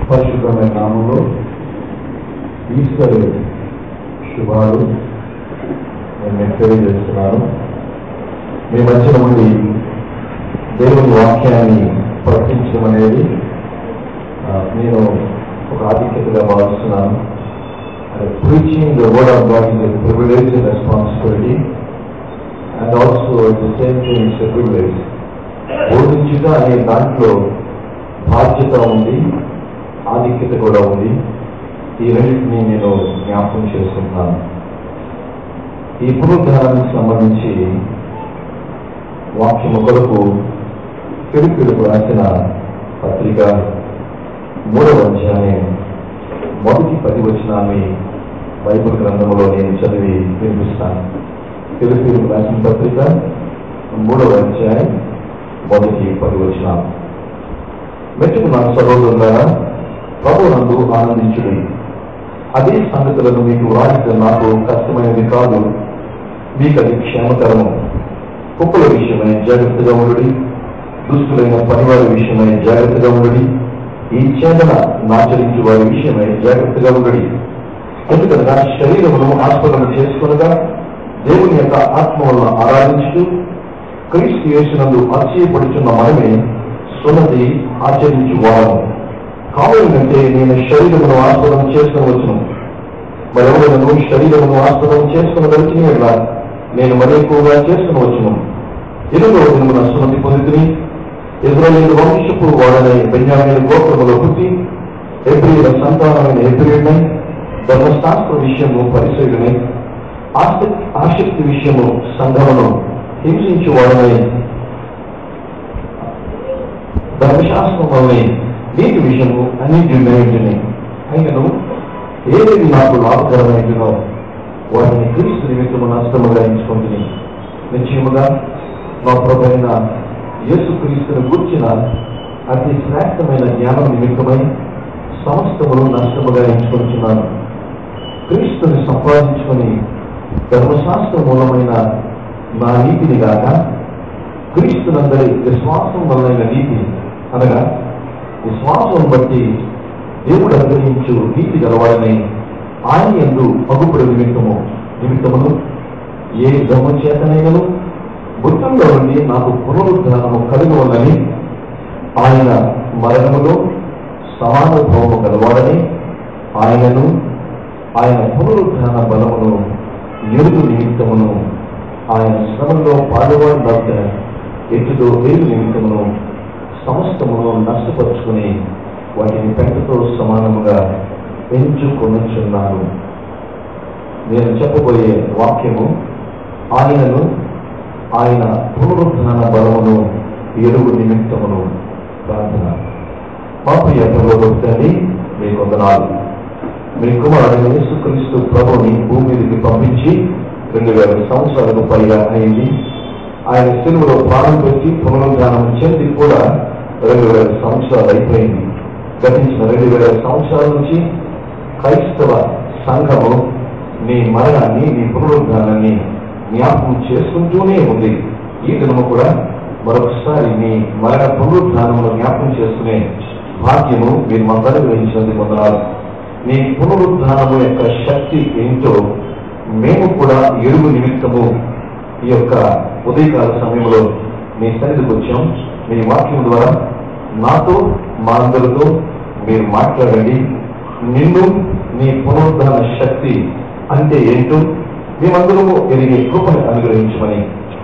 పరిశుద్ధమైన నామంలో ఈస్టర్ శుభాలు నేను తెలియజేస్తున్నాను. మీ మధ్య నుండి దేవుని వాక్యాన్ని ప్రకటించడం అనేది నేను ఒక ఆధిక్యతగా భావిస్తున్నాను. Preaching the word of God is a privilege and responsibility, and also at the same time it's a privilege. బోధించుట అనే దాంట్లో బాధ్యత ఉంది, ఆధిక్యత కూడా ఉంది. ఈ రెండింటినీ నేను జ్ఞాపకం చేసుకుంటున్నాను. ఈ పునరుద్ధానానికి సంబంధించి వాక్యము కొరకు ఫిలిప్పీయులకు రాసిన పత్రిక 3వ అధ్యాయం మొదటి 10 వచనాన్ని బైబిల్ గ్రంథంలో నేను చదివి వినిపిస్తాను. ఫిలిప్పీయులకు రాసిన పత్రిక 3వ అధ్యాయం మొదటి 10 వచనాలు. మెచ్చుకున్న సహోదరులారా, ప్రభువునందు ఆనందించుడి. అదే సంగతులను మీకు వ్రాయడం నాకు కష్టమైనది కాదు, మీకు అది క్షేమకరము. కుక్కల విషయమై జాగ్రత్తగా ఉండుడి, దుస్తులైన పనివారి విషయమై జాగ్రత్తగా ఉండుడి, ఈ చేతన నాచరించు వారి విషయమై జాగ్రత్తగా ఉండుడి. ఎందుకనగా శరీరమును ఆస్పదము చేసుకునగా దేవుని యొక్క ఆత్మ వలన ఆరాధించుతూ క్రీస్తు యేసునందు అతిశయపడుచున్న మనమే సున్నతి ఆచరించు వారము. కావాలంటే నేను శరీరమును ఆస్పదం చేసుకునవచ్చును, మరెవరైనా శరీరమును ఆస్పదం చేసుకునవలసిన నేను మరి ఎక్కువగా చేసుకునవచ్చును. 8వ దినమున సున్నతి పొందితిని. ఇశ్రాయేలు వంశపు వాడనే బెన్యామీను గోత్రములో పుట్టి హెబ్రీయుల సంతానమైన హెబ్రీయుడై, ధర్మశాస్త్ర విషయము పరిశీలనై, ఆసక్తి విషయము సంఘమును హింసించు వాడనై, ధర్మశాస్త్రం వల్లనే నీతి విషయము అన్నిటిని అయినను ఏదేది నాకు లాభకరమైనో వాటిని క్రీస్తు నిమిత్తము నష్టముగా ఎంచుకుంటుంది. నిశ్చయముగా మా ప్రభువైన యేసుక్రీస్తును గూర్చిన అతి శ్రేష్టమైన జ్ఞానం నిమిత్తమై సమస్తమును నష్టముగా ఎంచుకుంటున్నాను. క్రీస్తుని సంపాదించుకొని ధర్మశాస్త్ర మూలమైన నా నీతిని గాక క్రీస్తునందరి విశ్వాసం వలన నీతి, అనగా విశ్వాసం బట్టి దేవుడు అనుగ్రహించు నీతి గలవాడని ఆయన యందు పగుపడు నిమిత్తమును ఏ దమ్మ చేతనైనను మృతుల్లో నుండి నాకు పునరుద్ధానము కలుగవలని ఆయన మరణములో సమానుభవము గలవాడని ఆయనను ఆయన పునరుద్ధాన బలమును ఎరుగు నిమిత్తమును ఆయన శ్రమంలో పాల్గొనబడ్డ ఎటుదో వేరు నిమిత్తమును సమస్తమును నష్టపరుచుకుని వాటిని పెంటతో సమానముగా ఎంచుకొనుచున్నాను. నేను చెప్పబోయే వాక్యము ఆయనను ఆయన పునరుద్ధాన బలమును ఎరుగు నిమిత్తమును. ప్రార్థన. మా ప్రియ ప్రభువు తండ్రి, మీ వందనాలు. మీ కుమారుడైన యేసుక్రీస్తు ప్రభువుని భూమి మీదకి పంపించి 2000 సంవత్సరాలకు పైగా అయింది. ఆయన సిలువలో ప్రాణం పెట్టి పునరుద్ధానం చెంది కూడా 2000 సంవత్సరాలు అయిపోయింది. గతించిన 2000 సంవత్సరాల నుంచి క్రైస్తవ సంఘము నీ మరణాన్ని, నీ పునరుద్ధానాన్ని జ్ఞాపకం చేసుకుంటూనే ఉంది. ఈ దినము కూడా మరొకసారి నీ మరణ పునరుద్ధానమును జ్ఞాపకం చేసుకునే భాగ్యము మీరు మాకు అనుగ్రహించినందుకు వందనాలు. నీ పునరుద్ధానము యొక్క శక్తి ఏంటో మేము కూడా ఎరుగు నిమిత్తము ఈ యొక్క ఉదయకాల సమయంలో మీ సన్నిధికి వచ్చాం. మీ వాక్యం ద్వారా నాతో, మా అందరితో మీరు మాట్లాడండి. నిన్ను, నీ పునరుద్ధాన శక్తి అంటే ఏంటో మేమందరము ఎరిగే కృపను అనుగ్రహించమని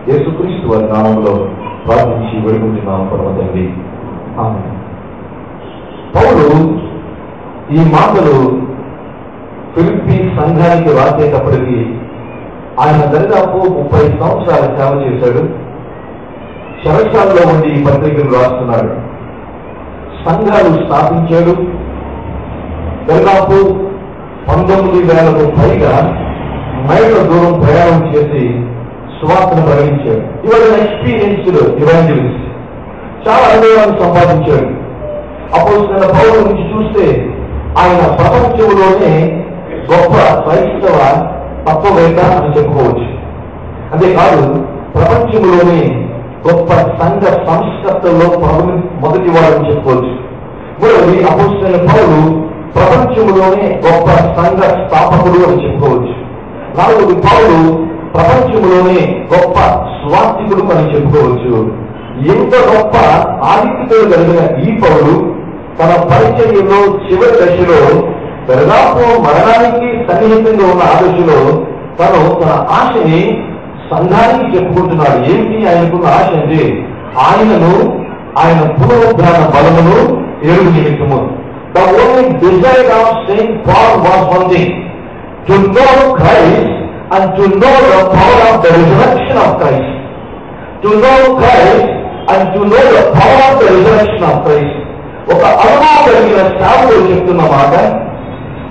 యేసుక్రీస్తు వారి నామంలో ప్రార్థించి వేడుకుంటున్నాం పరమ తండ్రి. ఆమేన్. పౌలు ఈ మాటలు ఫిలిప్పీ సంఘానికి రాసేటప్పటికీ ఆయన దాదాపు 30 సంవత్సరాల సేవ చేశాడు. చెరసాలలో ఉండి ఈ పత్రికలు రాస్తున్నాడు. సంఘాలు స్థాపించాడు. దాదాపు 19,000కు పైగా మైళ్ళ దూరం ప్రయాణం చేసి సువార్తను ప్రకటించాడు. ఇవాళ ఎక్స్పీరియన్స్డ్ ఇవాంజలిస్ట్, చాలా అనుభవాన్ని సంపాదించాడు. అపోస్తలుడైన పౌలు నుంచి చూస్తే ఆయన ప్రపంచంలోనే గొప్ప క్రైస్తవ తత్వవేత్త అని చెప్పుకోవచ్చు. అంతేకాదు ప్రపంచంలోనే గొప్ప సంఘ సంస్కర్తల్లో మొదటి వాడని చెప్పుకోవచ్చు. మూడవది అపోస్తలుడైన పౌలు ప్రపంచంలోనే గొప్ప సంఘ స్థాపకుడు అని చెప్పుకోవచ్చు. నాలుగవది పౌలు ప్రపంచంలోనే గొప్ప స్వార్థికుడు అని చెప్పుకోవచ్చు. ఎంత గొప్ప ఆధిక్యతలు కలిగిన ఈ పౌలు తన పరిచర్యలో చివరి దశలో దాదాపు మరణానికి సన్నిహితంగా ఉన్న ఆ దశలో తను తన ఆశని సంఘానికి చెప్పుకుంటున్నాడు. ఏంటి ఆయనకున్న ఆశ అంటే ఆయన పునరుద్ధాన బలమును ఎరుగు నిమిత్తము. The only desire of Saint Paul was one thing, to know Christ and to know the power of the resurrection of Christ. To know Christ and to know the power of the resurrection of Christ. ఒక అనుభవం కలిగిన సేవకుడు చెప్తున్న మాట,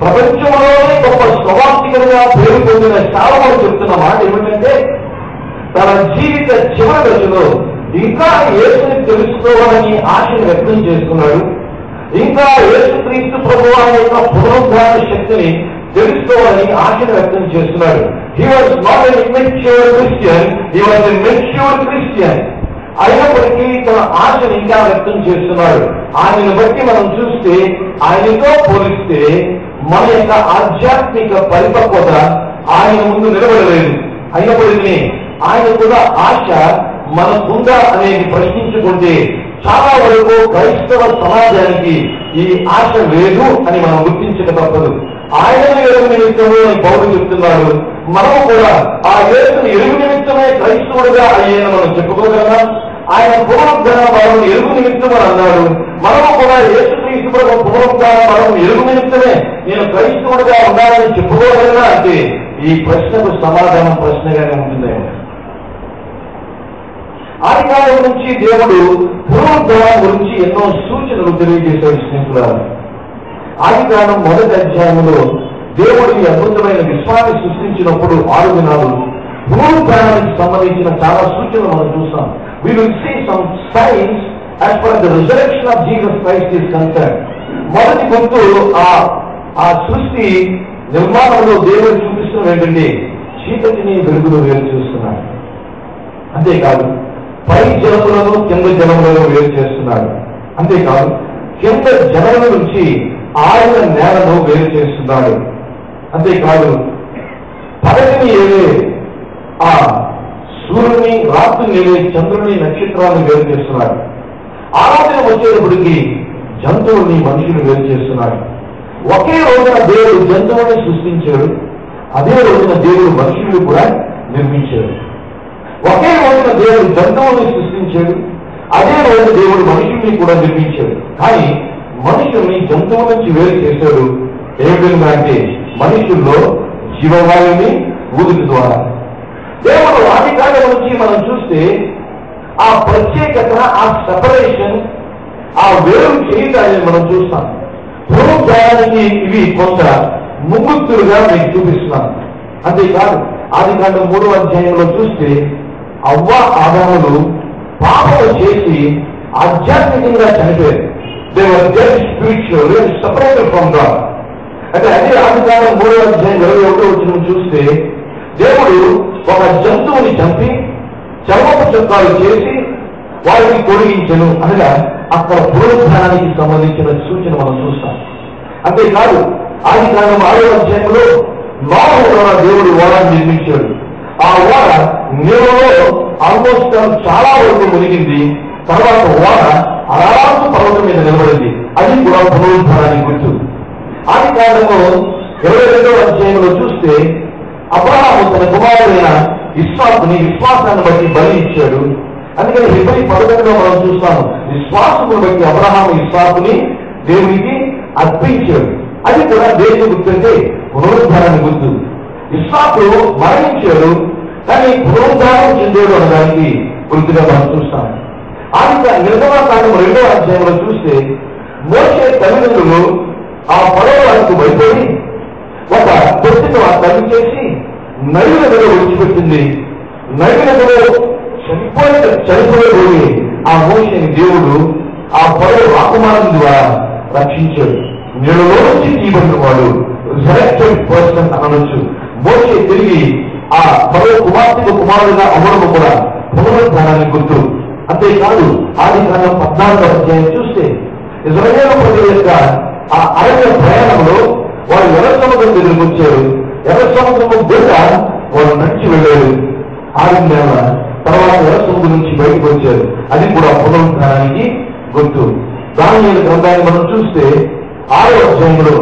ప్రపంచంలోనే గొప్ప స్వార్థికుడిగా పేరు పొందిన సేవకుడు చెప్తున్న మాట ఏమిటంటే, తన జీవిత చివరి దశలో ఇంకా యేసుని తెలుసుకోవాలని ఆశను వ్యక్తం చేస్తున్నాడు. ఇంకా యేసుక్రీస్తు ప్రభువు యొక్క పునరుద్ధాన శక్తిని తెలుసుకోవాలని ఆశను వ్యక్తం చేస్తున్నాడు. He was not an immature Christian, he was a mature Christian. అయినప్పటికీ తన ఆశను ఇంకా వ్యక్తం చేస్తున్నాడు. ఆయనను బట్టి మనం చూస్తే, ఆయనతో పోలిస్తే మన యొక్క ఆధ్యాత్మిక పరిపక్వత ఆయన ముందు నిలబడలేదు. అయినప్పటికీ ఆయన కూడా ఆశ మనకుందా అనేది ప్రశ్నించుకుంటే చాలా వరకు క్రైస్తవ సమాజానికి ఈ ఆశ లేదు అని మనం గుర్తించక తప్పదు. ఆయనను ఎరుగు నిమిత్తము అని పౌలు చెప్తున్నాడు. మనము కూడా ఆ యేసుని ఎరుగు నిమిత్తమే క్రైస్తవుడిగా అయ్యేన మనం చెప్పుకోగలమా? ఆయన పునరుద్ధాన బలం ఎరుగు నిమిత్తం అని అన్నాడు. మనము కూడా యేసుక్రీస్తు ప్రభు పునరుద్ధాన బలం ఎరుగు నిమిత్తమే నేను క్రైస్తవుడిగా ఉండాలని చెప్పుకోగలనా అంటే ఈ ప్రశ్నకు సమాధానం ప్రశ్నగానే ఉంటుంది. ఆది కాలం నుంచి దేవుడు పునరుద్ధానం గురించి ఎన్నో సూచనలు తెలియజేశాడు స్నేహితులారా. ఆది కాలం మొదటి అధ్యాయంలో దేవుడు ఈ అద్భుతమైన విశ్వాన్ని సృష్టించినప్పుడు 6 దినాలు పునరుద్ధానానికి సంబంధించిన చాలా సూచనలు మనం చూస్తాం. We will see some signs as far as the resurrection of Jesus Christ is concerned. మొదటి గుర్తు ఆ సృష్టి నిర్మాణంలో దేవుడు చూపిస్తున్న ఏంటంటే, చీకటిని వెలుగులో వేరు చేస్తున్నాడు. అంతేకాదు పై జలములను కింద జలములను వేరు చేస్తున్నాడు. అంతేకాదు కింద జలముల నుంచి ఆయన నేలను వేరు చేస్తున్నాడు. అంతేకాదు పగటిని ఏవే ఆ సూర్యుని, రాత్రిని ఏవే చంద్రుని, నక్షత్రాలను వేరు చేస్తున్నాడు. ఆరాధన వచ్చేటప్పటికి జంతువుల్ని, మనుషులు వేరు చేస్తున్నాడు. ఒకే రోజున దేవుడు జంతువుని సృష్టించాడు, అదే రోజున దేవుడు మనుషుల్ని కూడా నిర్మించాడు. ఒకే రోజున దేవుడు జంతువుల్ని సృష్టించాడు, అదే రోజు దేవుడు మనుషుల్ని కూడా నిర్మించాడు. కానీ మనుషుల్ని జంతువుల నుంచి వేరు చేశాడు. ఏ విధంగా అంటే మనుషుల్లో జీవవాయుని ఊదుటి ద్వారా. దేవుడు ఆది కాలం నుంచి మనం చూస్తే ఆ ప్రత్యేకత, ఆ సెపరేషన్, ఆ వేరు చేయడాన్ని మనం చూస్తాం. పునరుద్ధానానికి ఇవి కొంత ముంగుర్తులుగా మీకు చూపిస్తున్నాను. అంతేకాదు ఆది కాండం 3వ అధ్యాయంలో చూస్తే అవ్వ, ఆదాములు పాపము చేసి ఆధ్యాత్మికంగా చనిపోయారు. They were dead spiritually, they were separated from God. అంటే అదే ఆది కాండం 3వ అధ్యాయం 21వ వచనం చూస్తే దేవుడు ఒక జంతువుని చంపి చర్మపు చొక్కాలు చేసి వారికి తొలగించను అనగా అక్కడ పునరుద్ధానానికి సంబంధించిన సూచన మనం చూస్తాం. అంతేకాదు ఆది కాండం 6వ అధ్యాయంలో నోవహు ద్వారా దేవుడు ఓడను నిర్మించాడు. ఆ ఓడ నీళ్ళలో ఆల్మోస్ట్ చాలా వరకు మునిగింది. తర్వాత ఓడ అరారాసు పర్వతం మీద నిలబడింది. అది కూడా పునరుద్ధానానికి గుర్తు. ఆది కాండము 22వ అధ్యాయంలో చూస్తే అబ్రహాము తన కుమారుడైన ఇస్సాకుని విశ్వాసాన్ని బట్టి బలి ఇచ్చాడు. అందుకని హెబ్రీ 11లో మనం చూస్తాము, విశ్వాసమును బట్టి అబ్రహాము ఇస్సాకుని దేవునికి అర్పించాడు. అది కూడా దేని గుర్తు అంటే పునరుద్ధానాన్ని గుర్తు. ఇస్సాకు మరణించాడు, కానీ పునరుద్ధానం చెందాడు అనడానికి గుర్తుగా మనం చూస్తాం. ఆది నిర్గమకాండం 2వ అధ్యాయంలో చూస్తే మోషే తల్లిదండ్రులు ఆ పడవకు భయపడి ఒక పొత్తును ఆ తల్లి చేసి నది నదిలో విడిచిపెట్టింది. నది నదిలో చనిపోయి ఆ మోషేని దేవుడు ఆ పడవ రాకుమారం ద్వారా రక్షించాడు. నీళ్ళలో నుంచి తీయబడిన వాడు రిజరెక్టెడ్ పర్సన్ అనొచ్చు. మోషే తిరిగి ఆ పడవ కుమారుడుగా అవ్వడం కూడా పునరుద్ధానానికి గుర్తు. అంతేకాదు ఆది కాండం 14వ అధ్యాయం చూస్తే ఇజ్రాయేలు ప్రజల యొక్క ఆ అరణ్య ప్రయాణంలో వాళ్ళు ఎర్ర సముద్రం దగ్గరికి వచ్చారు. ఎర్ర సముద్రం గుండా వాళ్ళు నడిచి వెళ్ళారు 6 నెలల తర్వాత ఎర్ర సముద్రం నుంచి బయటకు వచ్చారు. అది కూడా పునరుద్ధానానికి గుర్తు. దానియేలు గ్రంథాన్ని మనం చూస్తే 6వ అధ్యాయంలో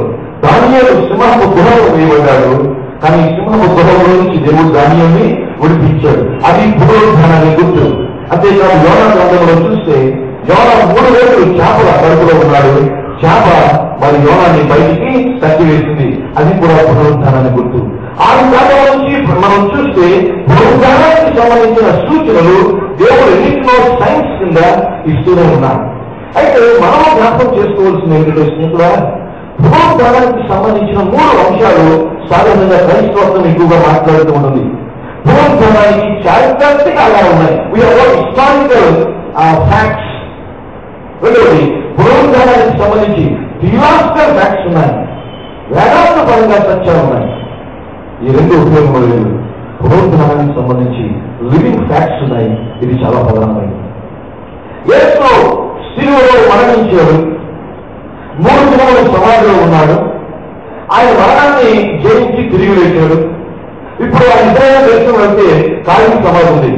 దానియేలు సింహపు గుహలో వేయబడ్డాడు. కానీ సింహపు గుహలో నుంచి దేవుడు దానియేలుని విడిపించాడు. అది పునరుద్ధానానికి గుర్తు. అంతేకాదు యోనా గ్రంథంలో చూస్తే యోనా 3 రోజులు చేపల కడుపులో ఉన్నాడు. చేప మరి యోనాన్ని బయటికి తగ్గివేసింది. అది కూడా పునరుద్ధానానికి గుర్తు. ఆ విధానం నుంచి మనం చూస్తే పునరుద్ధానానికి సంబంధించిన సూచనలు దేవుడు ఎన్నింటిలో సైన్స్ కింద ఇస్తూనే ఉన్నారు. అయితే మనం జ్ఞాపకం చేసుకోవాల్సిన ఏంటంటే స్నేహితుడా, పునరుద్ధానానికి సంబంధించిన 3 అంశాలు సాధారణంగా క్రైస్తవత్వం ఎక్కువగా మాట్లాడుతూ ఉంటుంది. పునరుద్ధానానికి చారిత్రాత్మక ఆధారాలు ఉన్నాయి. Historical facts. రెండవది పునరుద్ధానానికి సంబంధించి థియలాజికల్ ఫ్యాక్ట్స్ ఉన్నాయి, వేదాంత పరంగా సత్యాలు ఉన్నాయి. ఈ 2 ఉపయోగం లేదు. పునరుద్ధానానికి సంబంధించి లివింగ్ ఫ్యాక్ట్స్ ఉన్నాయి. ఇది చాలా ప్రధానమైనది. యేసు శిలువలో మరణించాడు, 3 దినములు సమాధిలో ఉన్నాడు. ఆయన మరణాన్ని జయించి తిరిగి లేచాడు. ఇప్పుడు ఆ ఇజ్రాయేల్ దేశం అంటే ఖాళీ సమాధి ఉంది.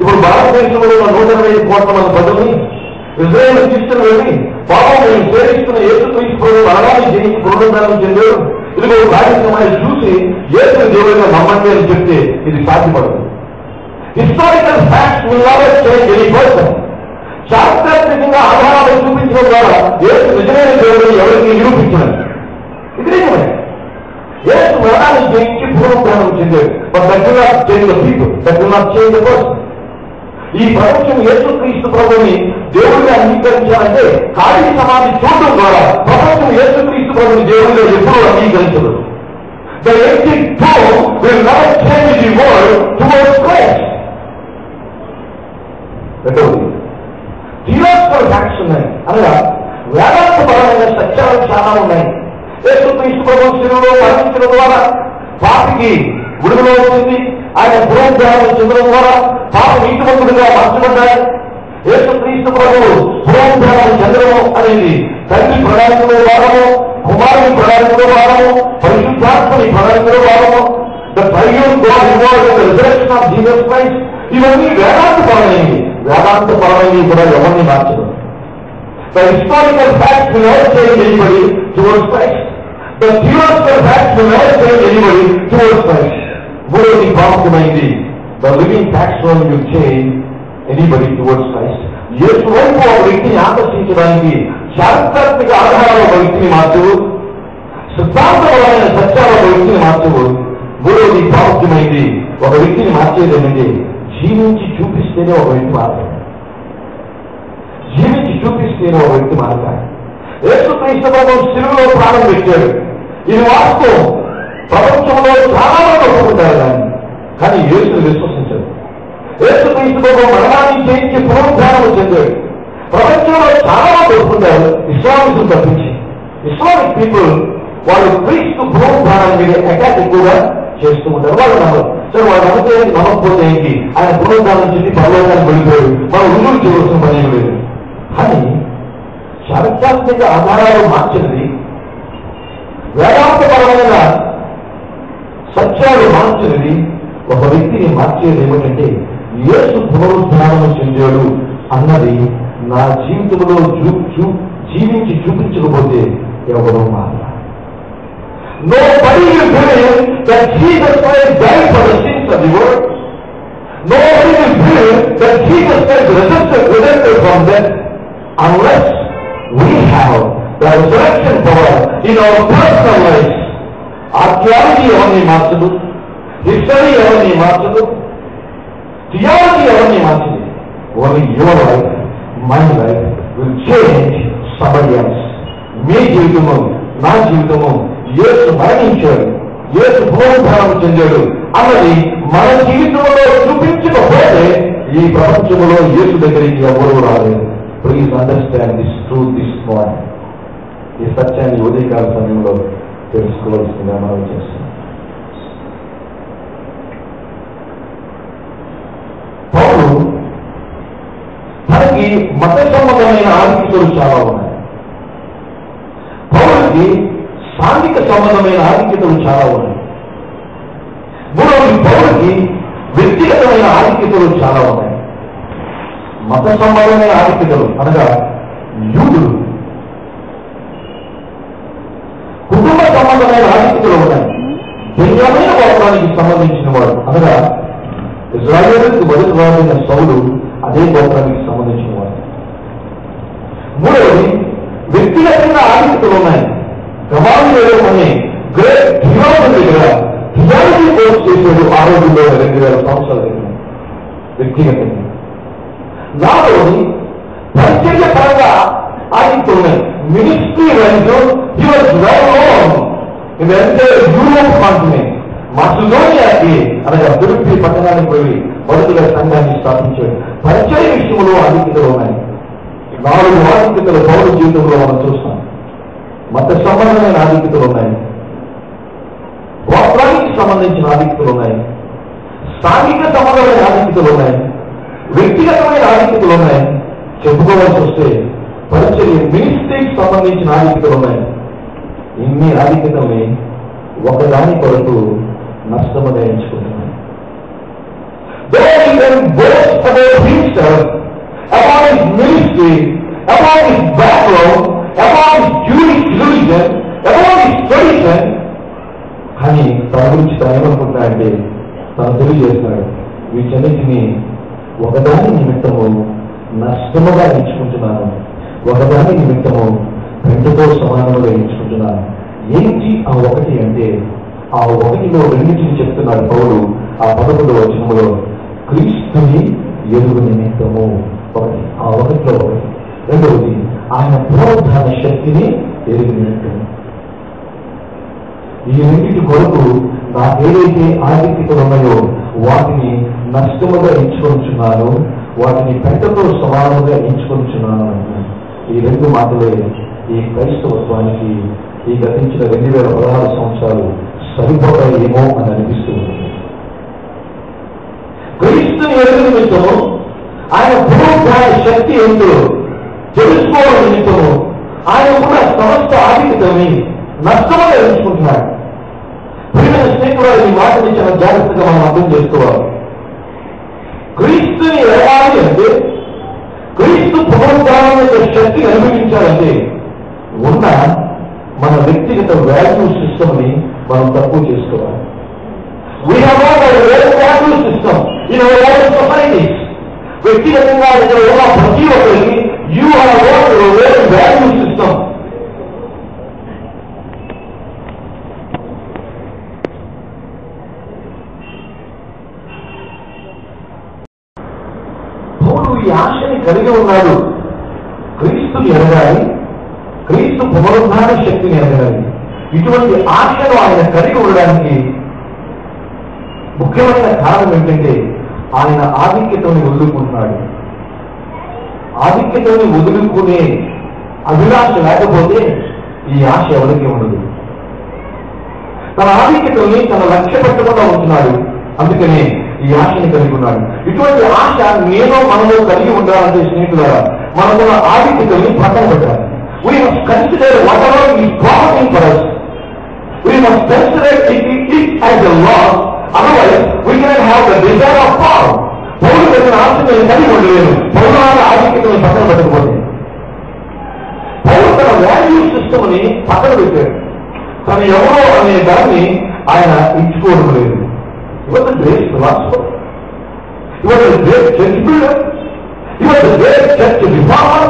ఇప్పుడు భారతదేశంలో ఉన్న 120 కోట్ల మంది ప్రజల్ని ఇజ్రాయేల్ తీసుకుని వెళ్ళి పాపం మేము సేవిస్తున్న యేసుక్రీస్తు మరణాన్ని జయించి పునరుద్ధానం చెందాడు, ఇదిగో ఖాళీ సమాధి చూసి యేసు దేవుడిగా నమ్మండి అని చెప్తే ఇది సాధ్యపడదు. Historical facts will never change any person. చారిత్రాత్మకంగా ఆధారాలు చూపించడం ద్వారా యేసు నిజమైన దేవుడిని ఎవరికి నిరూపించారు. ఇది నిజమే. యేసు మరణాన్ని జయించి పునరుద్ధానం చెందాడు. But that will not change the people, that will not change the person. ఈ ప్రపంచం యేసుక్రీస్తు ప్రభుని దేవుడిగా అంగీకరించాలంటే ఖాళీ సమాధి చూడడం ద్వారా ప్రపంచం యేసుక్రీస్తు ప్రభుని దేవుడిగా ఎప్పుడూ అంగీకరించదు. The empty tomb will never change the world towards Christ. రెండవది థియలాజికల్ ఫ్యాక్ట్స్ ఉన్నాయి, అనగా వేదాంతపరమైన సత్యాలు చాలా ఉన్నాయి. యేసుక్రీస్తు ప్రభు శిలువలో మరణించడం ద్వారా పాపికి విడుదల వచ్చింది. ఆయన పునరుద్ధానం చెందడం ద్వారా పాప నీతిమంతుడిగా మార్చబడ్డాడు. యేసుక్రీస్తు ప్రభు పునరుద్ధానం చెందడం అనేది తండ్రి ప్రణాళికలో భాగము, కుమారుని ప్రణాళికలో భాగము, పరిశుద్ధాత్మని ప్రణాళికలో భాగము. The triune God involved in the resurrection of Jesus Christ. ఇవన్నీ వేదాంతపరమైనవి. వేదాంతపరమైనవి కూడా ఎవరిని మార్చదు. The historical facts will never change anybody towards Christ. The theological facts will never change anybody towards Christ. మూడవది ప్రాముఖ్యమైంది. The living facts will change anybody towards Christ. యేసు వైపు ఒక వ్యక్తిని ఆకర్షించడానికి చారిత్రాత్మక ఆధారాల ఒక వ్యక్తిని మార్చవు, సిద్ధాంతపరమైన సత్యాల ఒక వ్యక్తిని మార్చవు. మూడవది ప్రాముఖ్యమైంది. ఒక వ్యక్తిని మార్చేది ఏమంటే జీవించి చూపిస్తేనే ఒక వ్యక్తి మారుతాడు. జీవించి చూపిస్తేనే ఒక వ్యక్తి మారుతాడు. యేసుక్రీస్తు ప్రభువు శిలువలో ప్రాణం పెట్టాడు. ఇది వాస్తవం. ప్రపంచంలో చాలా మంది ఒప్పుకుంటారు దాన్ని, కానీ యేసుని విశ్వసించారు. యేసుక్రీస్తు ప్రభువు మరణాన్ని జయించి పునరుద్ధానం చెందాడు. ప్రపంచంలో చాలా మంది ఒప్పుకుంటారు, ఇస్లామికులు తప్పించి. ఇస్లామిక్ పీపుల్ వాళ్ళు క్రీస్తు పునరుద్ధానం మీద అటాక్ ఎక్కువగా చేస్తూ ఉంటారు. వాళ్ళు నమ్మరు. సరే వాళ్ళు నమ్మితే నమ్మకపోతే ఏంటి, ఆయన పునరుద్ధానం చెంది పరలోకానికి వెళ్ళిపోయాడు, మనం రుజువు చేయవలసిన పని లేదు. కానీ చారిత్రాత్మక ఆధారాలు మార్చినది, వేదాంతపరమైన సత్యాలు మార్చినది, ఒక వ్యక్తిని మార్చేది ఏమిటంటే యేసు పునరుద్ధానం చెందాడు అన్నది నా జీవితంలో జీవించి చూపించకపోతే ఎవరో మారలా. Nobody will believe that Jesus Christ died for the sins of the world. Nobody will believe that Jesus Christ resurrected from death unless we have the resurrection power in our personal lives. Archaeology ఎవరిని మార్చదు, history ఎవరిని మార్చదు, theology ఎవరిని మార్చదు. Only your life, my life will change somebody else. మీ జీవితము, నా జీవితము యేసు మరణించాడు, యేసు పునరుద్ధానం చెందాడు అన్నది మన జీవితంలో చూపించకపోతే ఈ ప్రపంచంలో యేసు దగ్గరికి ఎవరు రాలేదు. Please understand this truth this morning. ఈ సత్యాన్ని ఉదయకాల సమయంలో తెలుసుకోవాల్సిందిగా మనం చేస్తున్నాం. పౌలు మనకి మత సంబంధమైన ఆధిక్యతలు చాలా ఉన్నాయి. పౌరుడికి సాంఘిక సంబంధమైన ఆధిక్యతలు చాలా ఉన్నాయి. మూడవది పౌరుడికి వ్యక్తిగతమైన ఆధిక్యతలు చాలా ఉన్నాయి. మత సంబంధమైన ఆధిక్యతలు అనగా యూదులు, కుటుంబ సంబంధమైన ఆధిక్యతలు ఉన్నాయి. బెన్యామీను గోత్రానికి సంబంధించిన వాడు అనగా ఇశ్రాయేలుకు మొదటి వాడైన సౌలు అదే గోత్రానికి సంబంధించిన వాడు. మూడవది వ్యక్తిగతంగా ఆధిక్యతలు ఉన్నాయి. గమాలియేలు అనే గ్రేట్ థియాలజీ దగ్గర థియాలజీ కోర్స్ చేసేది ఆ రోజుల్లో 2000 సంవత్సరాల దగ్గర వ్యక్తిగతంగా. నాలుగవది పరిచర్య పరంగా ఆధిక్యతలు ఉన్నాయి. Ministry wise he was well known in the entire Europe continent. మాసిడోనియాకి అనగా ఫిలిప్పీ పట్టణానికి వెళ్ళి మొదటిగా సంఘాన్ని స్థాపించాడు. పరిచయ విషయంలో ఆధిక్యతలు ఉన్నాయి. 4 ఆధిక్యతలు పౌరు జీవితంలో మనం చూస్తాం. మత సంబంధమైన ఆధిక్యతలు ఉన్నాయి, గోత్రానికి సంబంధించిన ఆధిక్యతలు ఉన్నాయి, సాంఘిక సంబంధమైన ఆధిక్యతలు ఉన్నాయి, వ్యక్తిగతమైన ఆధిక్యతలు ఉన్నాయి. చెప్పుకోవాల్సి వస్తే పరిచర్య మినిస్ట్రీకి సంబంధించిన ఆధిక్యతలు ఉన్నాయి. ఇన్ని ఆధిక్యతల్ని ఒకదాని కొరకు నష్టముగా ఎంచుకుంటున్నాను. About his ministry, about his background, about his Jewish religion, about his tradition, కానీ తన గురించి తను ఏమనుకుంటున్నాడంటే తను తెలియజేస్తున్నాడు, వీటన్నిటిని ఒకదాని నిమిత్తము నష్టముగా ఎంచుకుంటున్నాను, ఒకదాని నిమిత్తము రెండుతో సమానముగా ఎంచుకుంటున్నాను. ఏంటి ఆ ఒకటి అంటే, ఆ ఒకటిలో రెండింటిని చెప్తున్నాడు పౌలు ఆ 11వ వచనములో. క్రీస్తుని ఎరుగు నిమిత్తము ఒకటి, ఆ ఒకటిలో ఒకటి. రెండవది ఆయన పునరుద్ధాన శక్తిని ఎరుగు నిమిత్తము. ఈ రెండింటి కొరకు నాకు ఏదైతే ఆధిక్యతలు ఉన్నాయో వాటిని నష్టముగా ఎంచుకొంచున్నాను, వాటిని పెంటతో సమానముగా ఎంచుకొంచున్నాను అంటున్నాను. ఈ 2 మాటలే ఈ క్రైస్తవత్వానికి ఈ గతించిన 2016 సంవత్సరాలు సరిపోతాయేమో అని అనిపిస్తూ ఉంది. క్రీస్తుని ఎరుగు నిమిత్తము, ఆయన పునరుద్ధాన శక్తి ఏంటో తెలుసుకోవడం నిమిత్తము ఆయన కూడా సమస్త ఆధిక్యతని నష్టముగా ఎంచుకుంటున్నాడు. ప్రియమైన స్నేహితుడు, ఈ మాటని చాలా జాగ్రత్తగా మనం అర్థం చేసుకోవాలి. క్రీస్తుని ఎరగాలి అంటే, క్రీస్తు పునరుద్ధానం యొక్క శక్తిని అనుభవించాలంటే ఉన్న మన వ్యక్తిగత వాల్యూ సిస్టమ్ ని మనం తక్కువ చేసుకోవాలి. We have all a value system in our own societies. వ్యక్తిగతంగా ఇక్కడ ఉన్న ప్రతి ఒక్కరికి you have all a value system. పౌలు ఈ ఆశని కలిగి ఉన్నాడు. క్రీస్తుని ఎరగాలి, క్రీస్తు పునరుద్ధాన శక్తిని ఎరగాలి. ఇటువంటి ఆశను ఆయన కలిగి ఉండడానికి ముఖ్యమైన కారణం ఏంటంటే ఆయన ఆధిక్యతని వదులుకుంటున్నాడు. ఆధిక్యతని వదులుకునే అభిలాష లేకపోతే ఈ ఆశ ఎవరికి ఉండదు. తన ఆధిక్యతని తన లక్ష్య పెట్టకుండా ఉంటున్నాడు, అందుకనే ఈ ఆశని కలిగి ఉన్నాడు. ఇటువంటి ఆశ నేను మనలో కలిగి ఉండాలంటే స్నేహితులారా, మనకున్న ఆధిక్యతని పక్కన పెట్టాలి. We must consider whatever is promising for us. We must consider it as a law. Otherwise, we cannot have the desire of power. పౌరు పెట్టిన ఆశని కలిగి ఉండలేదు. పౌరుల ఆధిక్యతని పక్కన పెట్టకపోతే పౌరు తన వాల్యూ సిస్టమ్ ని పక్కన పెట్టాడు. తను ఎవరో అనే దాన్ని ఆయన ఎంచుకోవడం లేదు. He was a great philosopher. He was a great church builder. He was a great church reformer.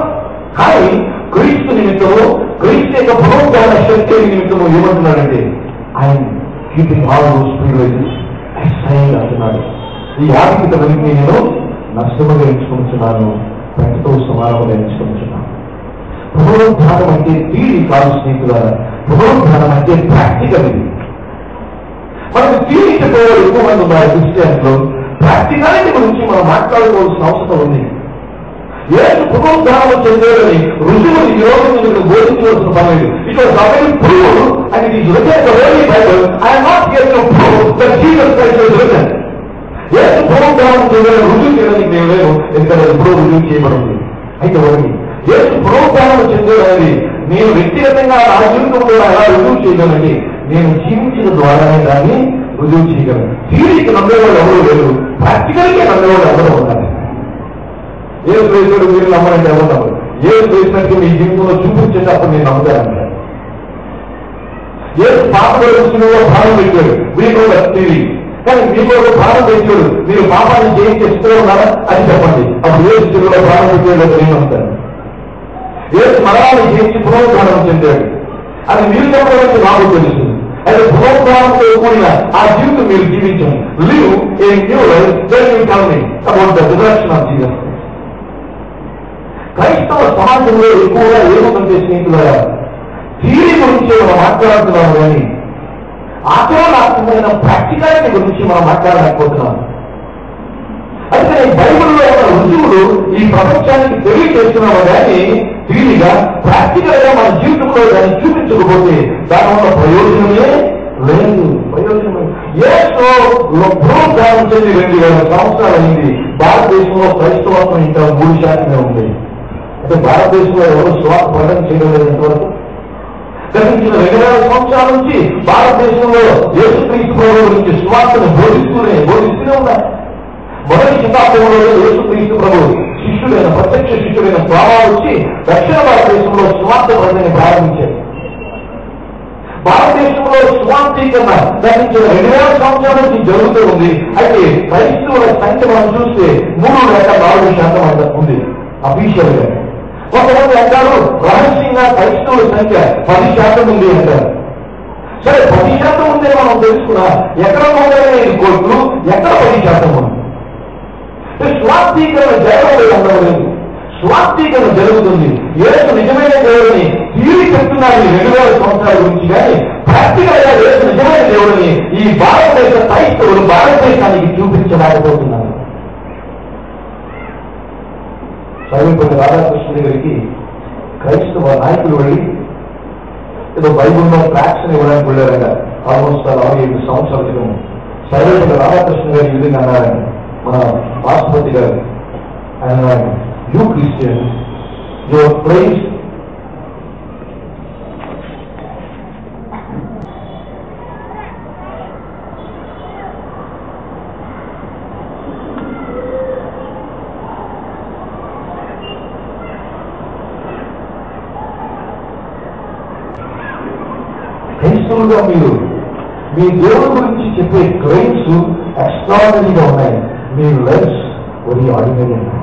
కానీ క్రీస్తు నిమిత్తము, క్రీస్తు యొక్క పునరుద్ధాన శక్తి నిమిత్తము ఏమంటున్నాడంటే ఆయన keeping all those privileges assign అంటున్నాడు. ఈ ఆధిక్యతలన్నింటినీ నేను నష్టముగా ఎంచుకుంటున్నాను, పెంటతో సమానముగా ఎంచుకుంటున్నాను. పునరుద్ధానం అంటే థియరీ కాదు స్నేహితులారా, పునరుద్ధానం అంటే ప్రాక్టికల్. ఇది మనకు థియరీ చెప్పేవారు ఎక్కువ మంది ఉన్నారు క్రిస్టియన్స్ లో. ప్రాక్టికాలిటీ గురించి మనం మాట్లాడుకోవాల్సిన అవసరం ఉంది. యేసు పునరుద్ధానం చెందాలని రుజువులు ఈ రోజు మీకు బోధించవలసిన పని లేదు. It was already proved and it is written in the holy Bible. I am not here to prove that Jesus Christ was written. యేసు పునరుద్ధానం చెందాలని రుజువు చేయడానికి నేను లేదు, ఎందుకంటే ఎప్పుడో రుజువు చేయబడింది. అయితే ఒకటి, యేసు పునరుద్ధానం చెందాలనేది నేను వ్యక్తిగతంగా నా జీవితంలో ఎలా రుజువు చేయగలండి? నేను జీవించిన ద్వారానే దాన్ని రుజువు చేయగలను. థియరీకి నమ్మేవాళ్ళు ఎవరు లేరు, ప్రాక్టికల్గా నమ్మేవాళ్ళు ఎవరు ఉన్నారు. ఏం చేశాడు మీరు నమ్మరంటే ఎవరు నమ్మరు. ఏం చేసినట్టు మీ జీవితంలో చూపించేటప్పుడు నేను నమ్ముతానంటారు. ఏ పాపలో ప్రాణం పెట్టాడు మీకు థియరీ, కానీ మీకు ఒక ప్రాణం పెట్టాడు, మీరు పాపాన్ని చేస్తూ ఉన్నారా అని చెప్పండి. అప్పుడు ఏ స్థితిలో ప్రాణం పెట్టాడో నేను నమ్ముతాను. ఏ మరణాన్ని చేసి పునరుద్ధానం చెందాడు అది మీరు చెప్పడానికి నాకు తెలుసు. అయితే పునరుద్ధానంతో కూడిన ఆ జీవితం మీరు జీవించండి. Live a new life then you tell me about the resurrection of Jesus. క్రైస్తవ సమాజంలో ఎక్కువగా ఏముందంటే స్నేహితులారా, థియరీ గురించి మనం మాట్లాడుతున్నాము కానీ ఆచరణాత్మకమైన ప్రాక్టికాలిటీ గురించి మనం మాట్లాడలేకపోతున్నాం. అయితే బైబిల్లో ఉన్న రుజువులు ఈ ప్రపంచానికి తెలియజేస్తున్నాము కానీ థియరీగా ప్రాక్టికల్ గా మన జీవితంలో దాన్ని చూపించకపోతే దానివల్ల ప్రయోజనమే లేదు. ప్రయోజనమే పునరుద్ధానం చెంది 2000 సంవత్సరాలు అయింది. భారతదేశంలో క్రైస్తవత్వం ఇంకా 3% ఉంది. అంటే భారతదేశంలో ఎవరు స్వార్థ ప్రకటన చేయడం లేదు ఎంతవరకు. గతించిన 2000 సంవత్సరాల నుంచి భారతదేశంలో యేసుక్రీస్తు ప్రభువు గురించి స్వార్థను బోధిస్తూనే ఉన్నారు. మొదటి శతాబ్దంలో యేసుక్రీస్తు ప్రభు శిష్యుడైన ప్రత్యక్ష శిష్యుడైన త్వర వచ్చి దక్షిణ భారతదేశంలో స్వార్థ ప్రకటన ప్రారంభించారు. భారతదేశంలో స్వార్థీకరణ గతించిన 2000 సంవత్సరాల నుంచి జరుగుతూ ఉంది. అయితే క్రైస్తవుల సంఖ్య మనం చూస్తే 3 లేక 4% ఉంది అఫీషియల్ గా. కొంతమంది అంటారు రహస్యంగా క్రైస్తవుల సంఖ్య 10% ఉంది అంటారు. సరే 10% ఉందే మనం తెలుసుకున్నా ఎక్కడ ఉండాలి కోట్లు, ఎక్కడ 10% ఉంది. స్వార్థీకరణ జరగలేదు ఉండలేదు, స్వార్థీకరణ జరుగుతుంది. యేసు నిజమైన దేవుడిని తీరి చెప్తున్నారు 2000 సంవత్సరాల గురించి, కానీ ప్రాక్టికల్ గా యేసు నిజమైన దేవుడిని ఈ భారతదేశ క్రైస్తవులు భారతదేశానికి చూపించలేకపోతున్నారు. సర్వేపల్లి రాధాకృష్ణ దగ్గరికి క్రైస్తవ నాయకులు వెళ్ళి ఏదో బైబుల్లో ట్రాక్షన్ ఇవ్వడానికి వెళ్ళారట. ఆల్మోస్ట్ 6-7 సంవత్సరాల క్రితం సర్వేపల్లి రాధాకృష్ణ గారు ఈ విధంగా అన్నారండి మన రాష్ట్రపతి గారు. ఆయన యూ క్రిస్టియన్స్ యువర్ ప్రైజ్ క్రైస్తవులుగా మీరు మీ దేవుడి గురించి చెప్పే క్లెయిమ్స్ ఎక్స్ట్రాడనరీగా ఉన్నాయి. మీ లైఫ్స్ వెరీ ఆర్డినరీ ఉన్నాయి.